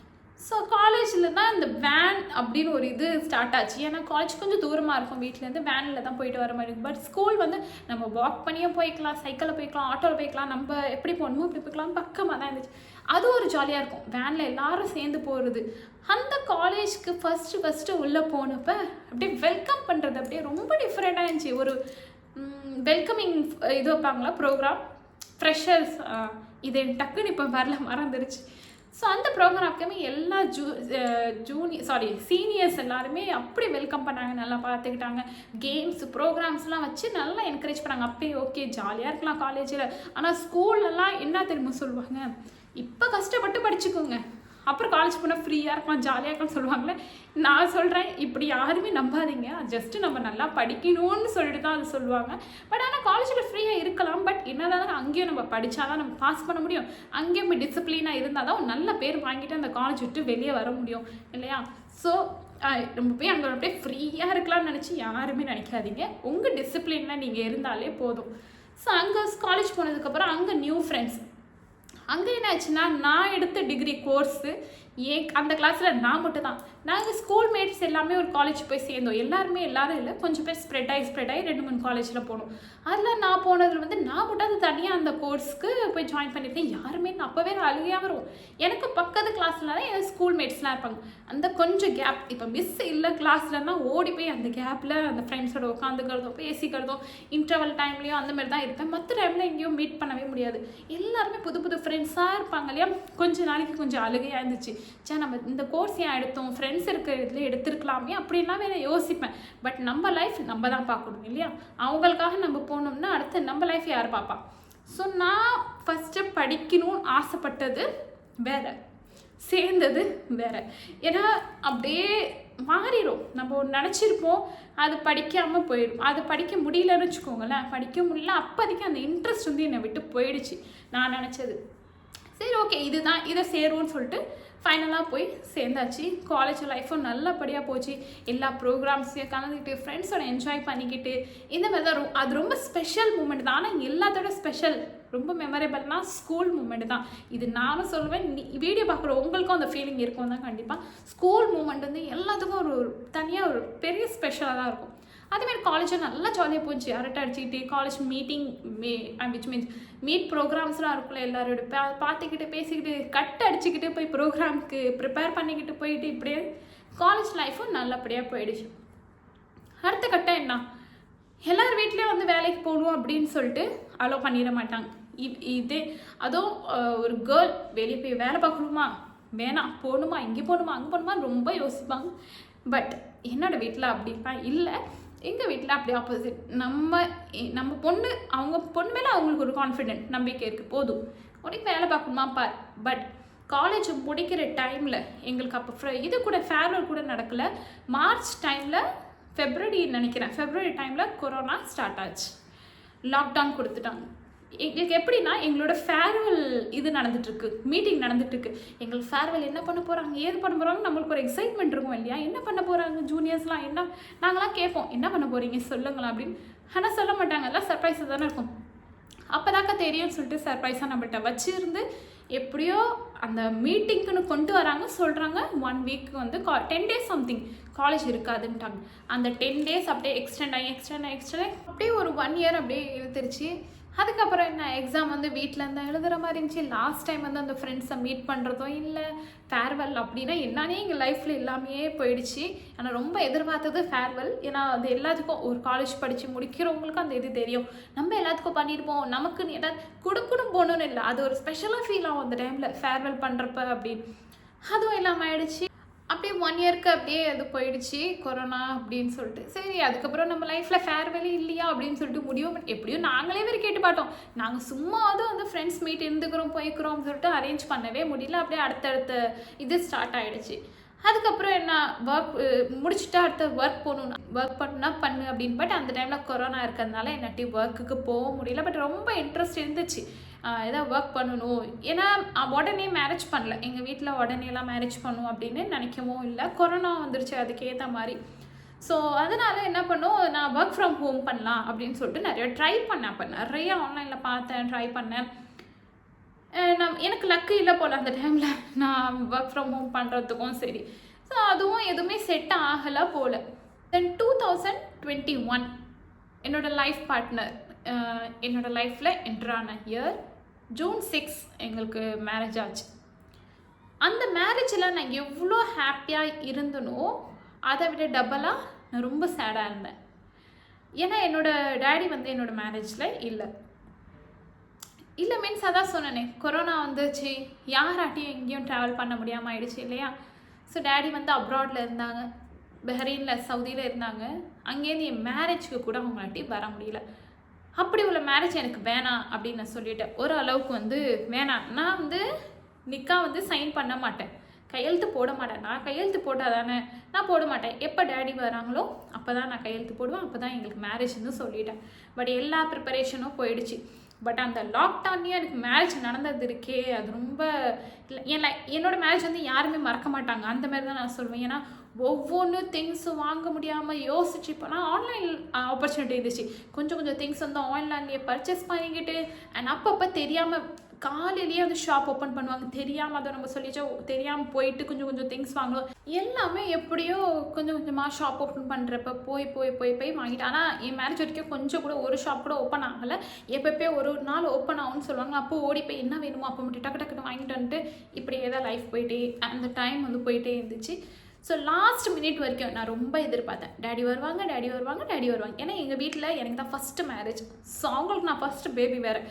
ஸோ காலேஜில் தான் இந்த வேன் அப்படின்னு ஒரு இது ஸ்டார்ட் ஆச்சு. ஏன்னா காலேஜ் கொஞ்சம் தூரமாக இருக்கும் வீட்டிலேருந்து, வேனில் தான் போயிட்டு வர மாதிரி இருக்கும். பட் ஸ்கூல் வந்து நம்ம வாக் பண்ணியே போய்க்கலாம், சைக்கிளில் போய்க்கலாம், ஆட்டோவில் போய்க்கலாம், நம்ம எப்படி போகணுமோ அப்படி போய்க்கலாம், பக்கமாக தான் இருந்துச்சு. அது ஒரு ஜாலியாக இருக்கும், வேனில் எல்லாரும் சேர்ந்து போகிறது. அந்த காலேஜ்க்கு ஃபஸ்ட்டு உள்ளே போனப்போ அப்படியே வெல்கம் பண்ணுறது அப்படியே ரொம்ப டிஃப்ரெண்ட்டாக இருந்துச்சு. ஒரு வெல்கமிங் இது வைப்பாங்களா ப்ரோக்ராம், ஃப்ரெஷர்ஸ், இது டக்குன்னு இப்போ வரல, மறந்துருச்சு. ஸோ அந்த ப்ரோக்ராம்க்குமே எல்லா சீனியர்ஸ் எல்லாருமே அப்படி வெல்கம் பண்ணாங்க, நல்லா பார்த்துக்கிட்டாங்க. கேம்ஸ் ப்ரோக்ராம்ஸ்லாம் வச்சு நல்லா என்கரேஜ் பண்ணாங்க. அப்பயே ஓகே ஜாலியாக இருக்கலாம் காலேஜில். ஆனால் ஸ்கூல்லலாம் என்ன தெரியுமா சொல்லுவாங்க, இப்போ கஷ்டப்பட்டு படிச்சுக்கோங்க, அப்புறம் காலேஜ் போனால் ஃப்ரீயாக இருக்கலாம், ஜாலியாக இருக்கும்னு சொல்லுவாங்களே. நான் சொல்கிறேன், இப்படி யாருமே நம்பாதீங்க. ஜஸ்ட்டு நம்ம நல்லா படிக்கணும்னு சொல்லிட்டு தான் அது சொல்லுவாங்க. பட் ஆனால் காலேஜில் ஃப்ரீயாக இருக்கலாம். பட் என்னதான் அங்கேயும் நம்ம படித்தா தான் நம்ம பாஸ் பண்ண முடியும். அங்கேயும் போய் டிசிப்ளினாக இருந்தால் தான் நல்ல பேர் வாங்கிட்டு அந்த காலேஜ் விட்டு வெளியே வர முடியும் இல்லையா? ஸோ நம்ம போய் அங்கே அப்படியே ஃப்ரீயாக இருக்கலாம்னு நினச்சி யாருமே நினைக்காதீங்க. உங்கள் டிசிப்ளினில் நீங்கள் இருந்தாலே போதும். ஸோ அங்கே காலேஜ் போனதுக்கப்புறம் அங்கே நியூ ஃப்ரெண்ட்ஸ். அங்கே என்ன ஆச்சுன்னா, நான் எடுத்த டிகிரி கோர்ஸு அந்த கிளாஸில் நான் மட்டும் தான். நாங்கள் ஸ்கூல் மேட்ஸ் எல்லாமே ஒரு காலேஜ் போய் சேர்ந்தோம். எல்லாரும் இல்லை, கொஞ்சம் பேர் ஸ்ப்ரெட் ஆகி 2-3 காலேஜில் போனோம். அதில் நான் போனதில் வந்து நான் மட்டும் அது தனியாக அந்த கோர்ஸ்க்கு போய் ஜாயின் பண்ணியிருக்கேன். யாருமே அப்போவே அழுகையாக வரும். எனக்கு பக்கத்து கிளாஸில் தான் என் ஸ்கூல் மேட்ஸ்லாம் இருப்பாங்க. அந்த கொஞ்சம் கேப், இப்போ மிஸ் இல்லை கிளாஸ்லன்னா ஓடி போய் அந்த கேப்பில் அந்த ஃப்ரெண்ட்ஸோட உட்காந்துக்கிறதோ பேசிக்கிறதோ இன்டர்வல் டைம்லேயும் அந்த மாதிரி தான் இருப்பேன். மற்ற டைமில் எங்கேயும் மீட் பண்ணவே முடியாது. எல்லாருமே புது ஃப்ரெண்ட்ஸாக இருப்பாங்க இல்லையா? கொஞ்சம் நாளைக்கு கொஞ்சம் அழுகையாக இருந்துச்சு. சே, நம்ம இந்த கோர்ஸ் ஏன் எடுத்தோம், ஃப்ரெண்ட்ஸ் இருக்கிற இதில் எடுத்துருக்கலாமே அப்படின்னா வேறு யோசிப்பேன். பட் நம்ம லைஃப் நம்ம தான் பார்க்கணும் இல்லையா? அவங்களுக்காக நம்ம போனோம்னா அடுத்து நம்ம லைஃப் யார் பார்ப்பா? ஸோ நான் ஃபஸ்ட்டு படிக்கணும்னு ஆசைப்பட்டது வேறு, சேர்ந்தது வேறு. ஏன்னா அப்படியே மாறிடும். நம்ம நினச்சிருப்போம், அது படிக்காமல் போயிடும். அது படிக்க முடியலன்னு வச்சுக்கோங்களேன். படிக்க முடியல, அப்போதைக்கு அந்த இன்ட்ரெஸ்ட் வந்து என்னை விட்டு போயிடுச்சு. நான் நினச்சது சரி ஓகே இதுதான், இதை சேருவோன்னு சொல்லிட்டு ஃபைனலாக போய் சேர்ந்தாச்சு. காலேஜ் லைஃப்பும் நல்லபடியாக போச்சு. எல்லா ப்ரோக்ராம்ஸையும் கலந்துக்கிட்டு ஃப்ரெண்ட்ஸோட என்ஜாய் பண்ணிக்கிட்டு இந்த மாதிரி தான். அது ரொம்ப ஸ்பெஷல் மூமெண்ட் தான். ஆனால் எல்லாத்தோட ஸ்பெஷல் ரொம்ப மெமரபிள்னால் ஸ்கூல் மூமெண்ட் தான். இது நானும் சொல்லுவேன், வீடியோ பார்க்குற உங்களுக்கும் அந்த ஃபீலிங் இருக்கும் தான். கண்டிப்பாக ஸ்கூல் மூமெண்ட் வந்து எல்லாத்துக்கும் ஒரு தனியாக ஒரு பெரிய ஸ்பெஷலாக தான் இருக்கும். அதேமாதிரி காலேஜில் நல்லா ஜாலியாக போச்சு. அரட்டை அடிச்சுக்கிட்டு college meeting which means meet ப்ரோக்ராம்ஸ்லாம் இருக்குல்ல, எல்லாரோட பார்த்துக்கிட்டு பேசிக்கிட்டு கட் அடிச்சுக்கிட்டு போய் ப்ரோக்ராமுக்கு ப்ரிப்பேர் பண்ணிக்கிட்டு போயிட்டு இப்படியே காலேஜ் லைஃப்பும் நல்லபடியாக போயிடுச்சு. அடுத்த கட்டம் என்ன, எல்லார் வீட்லேயும் வந்து வேலைக்கு போகணும் அப்படின்னு சொல்லிட்டு அலோவ் பண்ணிட மாட்டாங்க. இதே அதுவும் ஒரு கேர்ள் வெளியே போய் வேலை பார்க்கணுமா, வேணாம், போகணுமா, இங்கே போகணுமா, அங்கே போகணுமா ரொம்ப யோசிப்பாங்க. பட் என்னோடய வீட்டில் அப்படிலாம் இல்லை. எங்கள் வீட்டில் அப்படி ஆப்போசிட். நம்ம பொண்ணு, அவங்க பொண்ணு மேலே அவங்களுக்கு ஒரு கான்ஃபிடென்ட், நம்பிக்கை இருக்குது. போதும் உனக்கு வேலை பார்க்கணுமா பார். பட் காலேஜ் முடிக்கிற டைமில் எங்களுக்கு அப்போ இது கூட ஃபேர்வெல் கூட நடக்கலை. மார்ச் டைமில் ஃபெப்ரவரி டைமில் கொரோனா ஸ்டார்ட் ஆச்சு. லாக்டவுன் கொடுத்துட்டாங்க. எங்களுக்கு எப்படின்னா, எங்களோட ஃபேர்வெல் இது நடந்துட்டுருக்கு, மீட்டிங் நடந்துட்டுருக்கு. எங்களுக்கு ஃபேர்வெல் என்ன பண்ண போகிறாங்க, ஏது பண்ண போகிறாங்க, நம்மளுக்கு ஒரு எக்ஸைட்மெண்ட் இருக்கும் இல்லையா? என்ன பண்ண போகிறாங்க ஜூனியர்ஸ்லாம், என்ன நாங்களாம் கேட்போம், என்ன பண்ண போகிறீங்க சொல்லுங்களா அப்படின்னு. ஆனால் சொல்ல மாட்டாங்க, எல்லாம் சர்ப்ரைஸாக தானே இருக்கும். அப்போதாக்கா தெரியும்னு சொல்லிட்டு சர்ப்ரைஸாக நம்மகிட்ட வச்சுருந்து எப்படியோ அந்த மீட்டிங்க்குன்னு கொண்டு வராங்க. சொல்கிறாங்க 1 வீக் வந்து 10 days சம்திங் காலேஜ் இருக்காதுன்ட்டாங்க. அந்த 10 days அப்படியே எக்ஸ்டெண்ட் ஆகி அப்படியே ஒரு 1 year அப்படியே இழுத்துருச்சு. அதுக்கப்புறம் என்ன, எக்ஸாம் வந்து வீட்டில் இருந்தால் எழுதுகிற மாதிரி இருந்துச்சு. லாஸ்ட் டைம் வந்து அந்த ஃப்ரெண்ட்ஸை மீட் பண்ணுறதும் இல்லை. ஃபேர்வெல் அப்படின்னா என்னன்னே எங்கள் லைஃப்பில் எல்லாமே போயிடுச்சு. ஆனால் ரொம்ப எதிர்பார்த்தது ஃபேர்வெல். ஏன்னா அது எல்லாத்துக்கும் ஒரு காலேஜ் படித்து முடிக்கிறவங்களுக்கும் அந்த இது தெரியும், நம்ம எல்லாத்துக்கும் பண்ணியிருப்போம், நமக்குன்னு ஏதாவது கொடுக்கணும் போகணுன்னு இல்லை. அது ஒரு ஸ்பெஷலாக ஃபீல் ஆகும் அந்த டைமில் ஃபேர்வெல் பண்ணுறப்ப அப்படின்னு. அதுவும் இல்லாமல் ஆயிடுச்சு. அப்படியே 1 yearக்கு அப்படியே அது போயிடுச்சு கொரோனா அப்படின்னு சொல்லிட்டு. சரி அதுக்கப்புறம் நம்ம லைஃப்பில் ஃபேர்வெல் இல்லையா அப்படின்னு சொல்லிட்டு முடியும். எப்படியும் நாங்களே வேறு கேட்டு பார்த்தோம். நாங்கள் சும்மாவது வந்து ஃப்ரெண்ட்ஸ் மீட் இருந்துக்கிறோம் போய்க்கிறோம்னு சொல்லிட்டு அரேஞ்ச் பண்ணவே முடியல. அப்படியே அடுத்தடுத்த இது ஸ்டார்ட் ஆகிடுச்சு. அதுக்கப்புறம் என்ன, ஒர்க் முடிச்சுட்டு அடுத்த ஒர்க் பண்ணுன்னா பண்ணு அப்படின்னு. பட் அந்த டைமில் கொரோனா இருக்கிறதுனால என்னாட்டி ஒர்க்குக்கு போக முடியல. பட் ரொம்ப இன்ட்ரெஸ்ட் இருந்துச்சு, ஏதாவது ஒர்க் பண்ணணும். ஏன்னா உடனே மேரேஜ் பண்ணல, எங்கள் வீட்டில் உடனேலாம் மேரேஜ் பண்ணும் அப்படின்னு நினைக்கவும் இல்லை. கொரோனா வந்துருச்சு அதுக்கேற்ற மாதிரி. ஸோ அதனால் என்ன பண்ணோம், நான் ஒர்க் ஃப்ரம் ஹோம் பண்ணலாம் அப்படின்னு சொல்லிட்டு நிறைய ட்ரை பண்ணேன். அப்போ நிறைய ஆன்லைனில் பார்த்தேன், ட்ரை பண்ணேன். எனக்கு லக்கு இல்லை போல் அந்த டைமில் நான் ஒர்க் ஃப்ரம் ஹோம் பண்ணுறதுக்கும் சரி. ஸோ அதுவும் எதுவுமே செட் ஆகலை போல். தென் 2021 என்னோடய லைஃப் பார்ட்னர் என்னோடய லைஃப்பில் என்ட்ரான இயர் ஜூன் 6 எங்களுக்கு மேரேஜ் ஆச்சு. அந்த மேரேஜில் நான் எவ்வளோ ஹாப்பியாக இருந்தனோ அதை விட டபுளாக நான் ரொம்ப சேடாக இருந்தேன். ஏன்னா என்னோடய டேடி வந்து என்னோடய மேரேஜில் இல்லை மீன்ஸ் அதான் சொன்னேனே, கொரோனா வந்துச்சு, யாராட்டையும் எங்கேயும் ட்ராவல் பண்ண முடியாமல் ஆயிடுச்சு இல்லையா. ஸோ டேடி வந்து அப்ராடில் இருந்தாங்க, பஹ்ரைனில், சவுதியில் இருந்தாங்க. அங்கேருந்து என் மேரேஜ்க்கு கூட அவங்களாட்டி வர முடியல. அப்படி உள்ள மேரேஜ் எனக்கு வேணாம் அப்படின்னு நான் சொல்லிட்டேன். ஒரு அளவுக்கு வந்து வேணாம். நான் வந்து நிக்கா வந்து சைன் பண்ண மாட்டேன், கையெழுத்து போட மாட்டேன். நான் கையெழுத்து போட்டால் தானே, நான் போட மாட்டேன். எப்போ டேடி வராங்களோ அப்போ தான் நான் கையெழுத்து போடுவேன், அப்போ தான் எங்களுக்கு மேரேஜ்னு சொல்லிட்டேன். பட் எல்லா ப்ரிப்பரேஷனும் போயிடுச்சு. பட் அந்த லாக்டவுன்லேயே எனக்கு மேரேஜ் நடந்தது இருக்கே, அது ரொம்ப என்னோடய மேரேஜ் வந்து யாருமே மறக்க மாட்டாங்க, அந்த மாதிரி தான் நான் சொல்லுவேன். ஏன்னா ஒவ்வொன்று திங்ஸும் வாங்க முடியாமல் யோசிச்சு போனால் ஆன்லைன் ஆப்பர்ச்சுனிட்டி இருந்துச்சு. கொஞ்சம் கொஞ்சம் திங்ஸ் வந்து ஆன்லைன்லேயே பர்ச்சேஸ் பண்ணிக்கிட்டு அண்ட் அப்பப்போ தெரியாமல் காலையிலேயே வந்து ஷாப் ஓப்பன் பண்ணுவாங்க, தெரியாமல் அதை நம்ம சொல்லிச்சோ தெரியாமல் போயிட்டு கொஞ்சம் கொஞ்சம் திங்ஸ் வாங்குவோம். எல்லாமே எப்படியோ கொஞ்சம் கொஞ்சமாக ஷாப் ஓப்பன் பண்ணுறப்ப போய் போய் போய் போய் வாங்கிட்டு. ஆனால் என் மேரேஜ் வரைக்கும் கொஞ்சம் கூட ஒரு ஷாப் கூட ஓப்பன் ஆகலை. எப்பப்போ ஒரு நாள் ஓப்பன் ஆகும்னு சொல்லுவாங்க, அப்போ ஓடி போய் என்ன வேணுமோ அப்போ மட்டும் டக்கு டக்குன்னு வாங்கிட்டு வந்துட்டு இப்படியே தான் லைஃப் போயிட்டே அந்த டைம் வந்து போயிட்டே இருந்துச்சு. ஸோ லாஸ்ட் மினிட் வரைக்கும் நான் ரொம்ப எதிர்பார்த்தேன், டேடி வருவாங்க டேடி வருவாங்க டேடி வருவாங்க. ஏன்னா எங்கள் வீட்டில் எனக்கு தான் ஃபஸ்ட்டு மேரேஜ். ஸோ அவங்களுக்கு நான் ஃபஸ்ட்டு பேபி வேறு.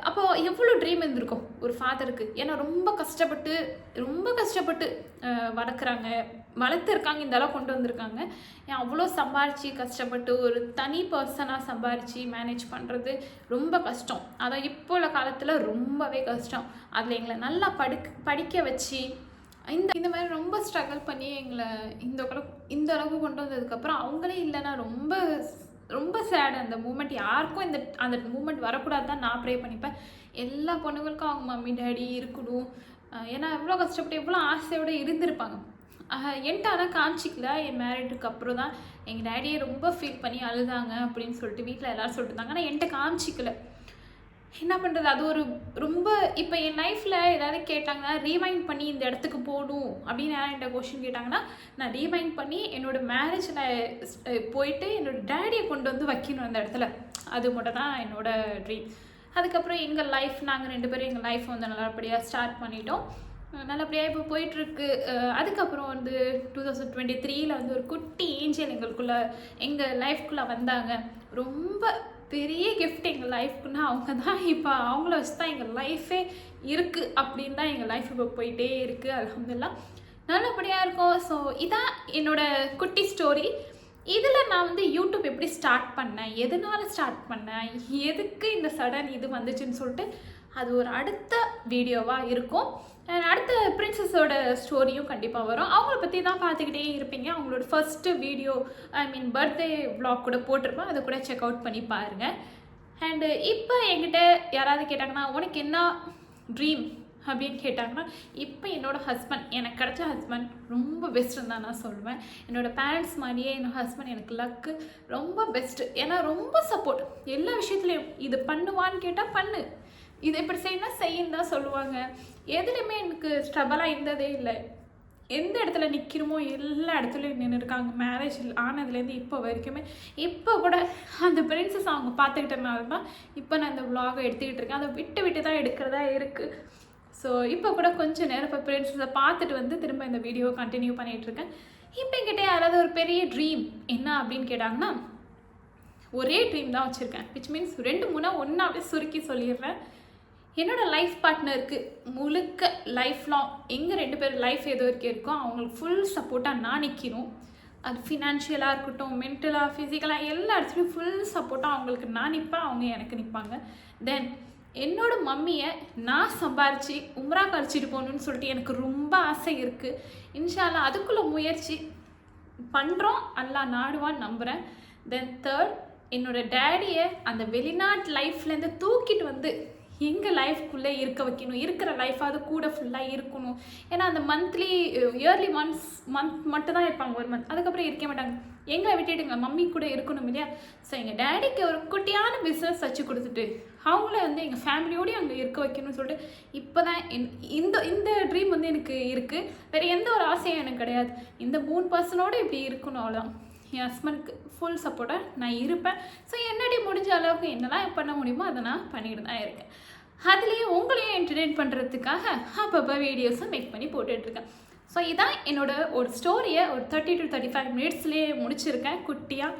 அப்போது எவ்வளோ ட்ரீம் இருந்திருக்கும் ஒரு ஃபாதருக்கு. ஏன்னா ரொம்ப கஷ்டப்பட்டு வளர்த்துருக்காங்க, இந்த அளவு கொண்டு வந்திருக்காங்க. ஏன் அவ்வளோ சம்பாரித்து கஷ்டப்பட்டு ஒரு தனி பர்சனாக சம்பாரித்து மேனேஜ் பண்ணுறது ரொம்ப கஷ்டம். அதான் இப்போ உள்ள காலத்தில் ரொம்பவே கஷ்டம். அதில் எங்களை நல்லா படிக்க வச்சு இந்த மாதிரி ரொம்ப ஸ்ட்ரகிள் பண்ணி எங்களை இந்த அளவுக்கு கொண்டு வந்ததுக்கப்புறம் அவங்களே இல்லைன்னா ரொம்ப சேட். அந்த மூமெண்ட் யாருக்கும் அந்த மூமெண்ட் வரக்கூடாது தான் நான் ப்ரே பண்ணிப்பேன். எல்லா பொண்ணுங்களுக்கும் அவங்க மம்மி டேடி இருக்கணும். ஏன்னா எவ்வளோ கஷ்டப்பட்டு எவ்வளோ ஆசையோடு இருந்திருப்பாங்க. என்கிட்ட ஆனால் காமிச்சிக்கல. என் மேரேஜுக்கு அப்புறம் தான் எங்கள் டேடியை ரொம்ப ஃபீல் பண்ணி அழுதாங்க அப்படின்னு சொல்லிட்டு வீட்டில் எல்லோரும் சொல்லிட்டு இருந்தாங்க. ஆனால் என்கிட்ட காமிச்சிக்கல. என்ன பண்ணுறது, அது ஒரு ரொம்ப இப்போ என் லைஃப்பில் ஏதாவது கேட்டாங்கன்னா ரீவைண்ட் பண்ணி இந்த இடத்துக்கு போகணும் அப்படின்னு யாரும் என்கிட்ட கொஷின் கேட்டாங்கன்னா நான் ரீவைண்ட் பண்ணி என்னோடய மேரேஜில் போயிட்டு என்னோடய டேடியை கொண்டு வந்து வைக்கணும் அந்த இடத்துல. அது மட்டும் தான் என்னோடய ட்ரீம். அதுக்கப்புறம் எங்கள் லைஃப் நாங்கள் 2 பேரும் எங்கள் லைஃப் வந்து நல்லபடியாக ஸ்டார்ட் பண்ணிட்டோம். நல்லபடியாக இப்போ போயிட்டுருக்கு. அதுக்கப்புறம் வந்து 2023 வந்து ஒரு குட்டி ஏஞ்சல் எங்கள் லைஃப்குள்ளே வந்தாங்க. ரொம்ப பெரிய கிஃப்ட் எங்கள் லைஃப்க்குன்னா அவங்க தான். இப்போ அவங்கள வச்சு தான் எங்கள் லைஃபே இருக்குது அப்படின்னு தான் எங்கள் லைஃப் இப்போ போயிட்டே இருக்குது. அல்ஹம்துலில்லாஹ் நல்லபடியாக இருக்கும். ஸோ இதான் என்னோடய குட்டி ஸ்டோரி. இதில் நான் வந்து யூடியூப் எப்படி ஸ்டார்ட் பண்ணேன், எதனால் ஸ்டார்ட் பண்ணேன், எதுக்கு இந்த சடன் இது வந்துச்சுன்னு சொல்லிட்டு அது ஒரு அடுத்த வீடியோவாக இருக்கும். அடுத்த பிரின்சஸோட ஸ்டோரியும் கண்டிப்பாக வரும். அவங்கள பற்றி தான் பார்த்துக்கிட்டே இருப்பீங்க. அவங்களோட ஃபஸ்ட்டு வீடியோ பர்த்டே விளாக் கூட போட்டிருப்பேன், அதை கூட செக் அவுட் பண்ணி பாருங்கள். அண்டு இப்போ என்கிட்ட யாராவது கேட்டாங்கன்னா உனக்கு என்ன ட்ரீம் அப்படின்னு கேட்டாங்கன்னா இப்போ என்னோடய ஹஸ்பண்ட், எனக்கு கிடச்ச ஹஸ்பண்ட் ரொம்ப பெஸ்ட்டுன்னு தான் நான் சொல்லுவேன். என்னோடய பேரண்ட்ஸ் மாதிரியே என்னோடய ஹஸ்பண்ட் எனக்கு லக்கு ரொம்ப பெஸ்ட்டு. ஏன்னா ரொம்ப சப்போர்ட் எல்லா விஷயத்துலையும். இது பண்ணுவான்னு கேட்டால் பண்ணு, இதை இப்படி செய்யணும் தான் சொல்லுவாங்க. எதுலையுமே எனக்கு ஸ்ட்ரபலாக இருந்ததே இல்லை. எந்த இடத்துல நிற்கிறோமோ எல்லா இடத்துலையும் நின்றுருக்காங்க. மேரேஜ் ஆனதுலேருந்து இப்போ வரைக்குமே. இப்போ கூட அந்த பிரின்சஸ் அவங்க பார்த்துக்கிட்டனால தான் இப்போ நான் இந்த விலாகை எடுத்துக்கிட்டு இருக்கேன். அதை விட்டு தான் எடுக்கிறதா இருக்குது. ஸோ இப்போ கூட கொஞ்சம் நேரம் இப்போ பிரின்சஸை பார்த்துட்டு வந்து திரும்ப இந்த வீடியோவை கண்டினியூ பண்ணிகிட்ருக்கேன். இப்போ என்கிட்ட யாராவது ஒரு பெரிய ட்ரீம் என்ன அப்படின்னு கேட்டாங்கன்னா ஒரே ட்ரீம் தான் வச்சுருக்கேன். விச் மீன்ஸ் 2-3 ஒன்றாவே சுருக்கி சொல்லிடுறேன். என்னோடய லைஃப் பார்ட்னருக்கு முழுக்க லைஃப் லாங் எங்கள் 2 பேர் லைஃப் எது வரைக்கும் இருக்கோ அவங்களுக்கு ஃபுல் சப்போர்ட்டாக நான் நிற்கணும். அது ஃபினான்ஷியலாக இருக்கட்டும், மென்டலாக, ஃபிசிக்கலாக எல்லா இடத்துலையும் ஃபுல் சப்போர்ட்டாக அவங்களுக்கு நான் நிற்பேன், அவங்க எனக்கு நிற்பாங்க. தென் என்னோடய மம்மியை நான் சம்பாரித்து உம்ரா கழிச்சிட்டு போகணுன்னு சொல்லிட்டு எனக்கு ரொம்ப ஆசை இருக்குது. இன்ஷா அல்லாஹ் அதுக்குள்ளே முயற்சி பண்ணுறோம், அல்லாஹ் நாடுவான்னு நம்புகிறேன். தென் தேர்ட், என்னோடய டேடியை அந்த வெளிநாட்டு லைஃப்லேருந்து தூக்கிட்டு வந்து எங்கள் லைஃப்குள்ளே இருக்க வைக்கணும், இருக்கிற லைஃபாவது கூட ஃபுல்லாக இருக்கணும். ஏன்னா அந்த இயர்லி மந்த் மட்டும் தான் இருப்பாங்க, ஒரு மந்த், அதுக்கப்புறம் இருக்க மாட்டாங்க. எங்களை விட்டுட்டுங்க மம்மி கூட இருக்கணும் இல்லையா. ஸோ எங்கள் டேடிக்கு ஒரு குட்டியான பிஸ்னஸ் வச்சு கொடுத்துட்டு அவங்கள வந்து எங்கள் ஃபேமிலியோடய அங்கே இருக்க வைக்கணும்னு சொல்லிட்டு இப்போ தான் இந்த ட்ரீம் வந்து எனக்கு இருக்குது. வேறு எந்த ஒரு ஆசையும் எனக்கு கிடையாது. இந்த 3 பர்சனோடு இப்படி இருக்கணும், அவ்வளோதான். என் ஹஸ்பண்டுக்கு ஃபுல் சப்போர்ட்டாக நான் இருப்பேன். ஸோ என்னடி முடிஞ்ச அளவுக்கு என்னெல்லாம் பண்ண முடியுமோ அதை நான் பண்ணிட்டு தான் இருக்கேன். அதுலேயே உங்களையும் என்டர்டெயின் பண்ணுறதுக்காக அப்பப்போ வீடியோஸும் மேக் பண்ணி போட்டுட்ருக்கேன். ஸோ இதான் என்னோடய ஒரு ஸ்டோரியை ஒரு 30 to 35 மினிட்ஸ்லேயே முடிச்சிருக்கேன். குட்டியாக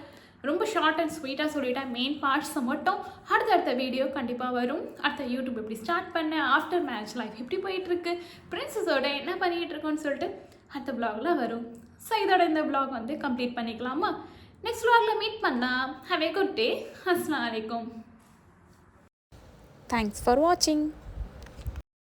ரொம்ப ஷார்ட் அண்ட் ஸ்வீட்டாக சொல்லிட்டேன். மெயின் பார்ட்ஸை மட்டும் அடுத்த வீடியோ கண்டிப்பாக வரும். அடுத்த யூடியூப் எப்படி ஸ்டார்ட் பண்ணேன், ஆஃப்டர் மேரேஜ் லைஃப் எப்படி போயிட்டுருக்கு, பிரின்சஸோட என்ன பண்ணிகிட்டு இருக்கோன்னு சொல்லிட்டு அடுத்த vlogல வரும். ஸோ இதோட இந்த vlog வந்து கம்ப்ளீட் பண்ணிக்கலாமா? நெக்ஸ்ட் vlogல மீட் பண்ணலாம். Have a good day. அஸ்ஸலாமு அலைக்கும். Thanks for watching.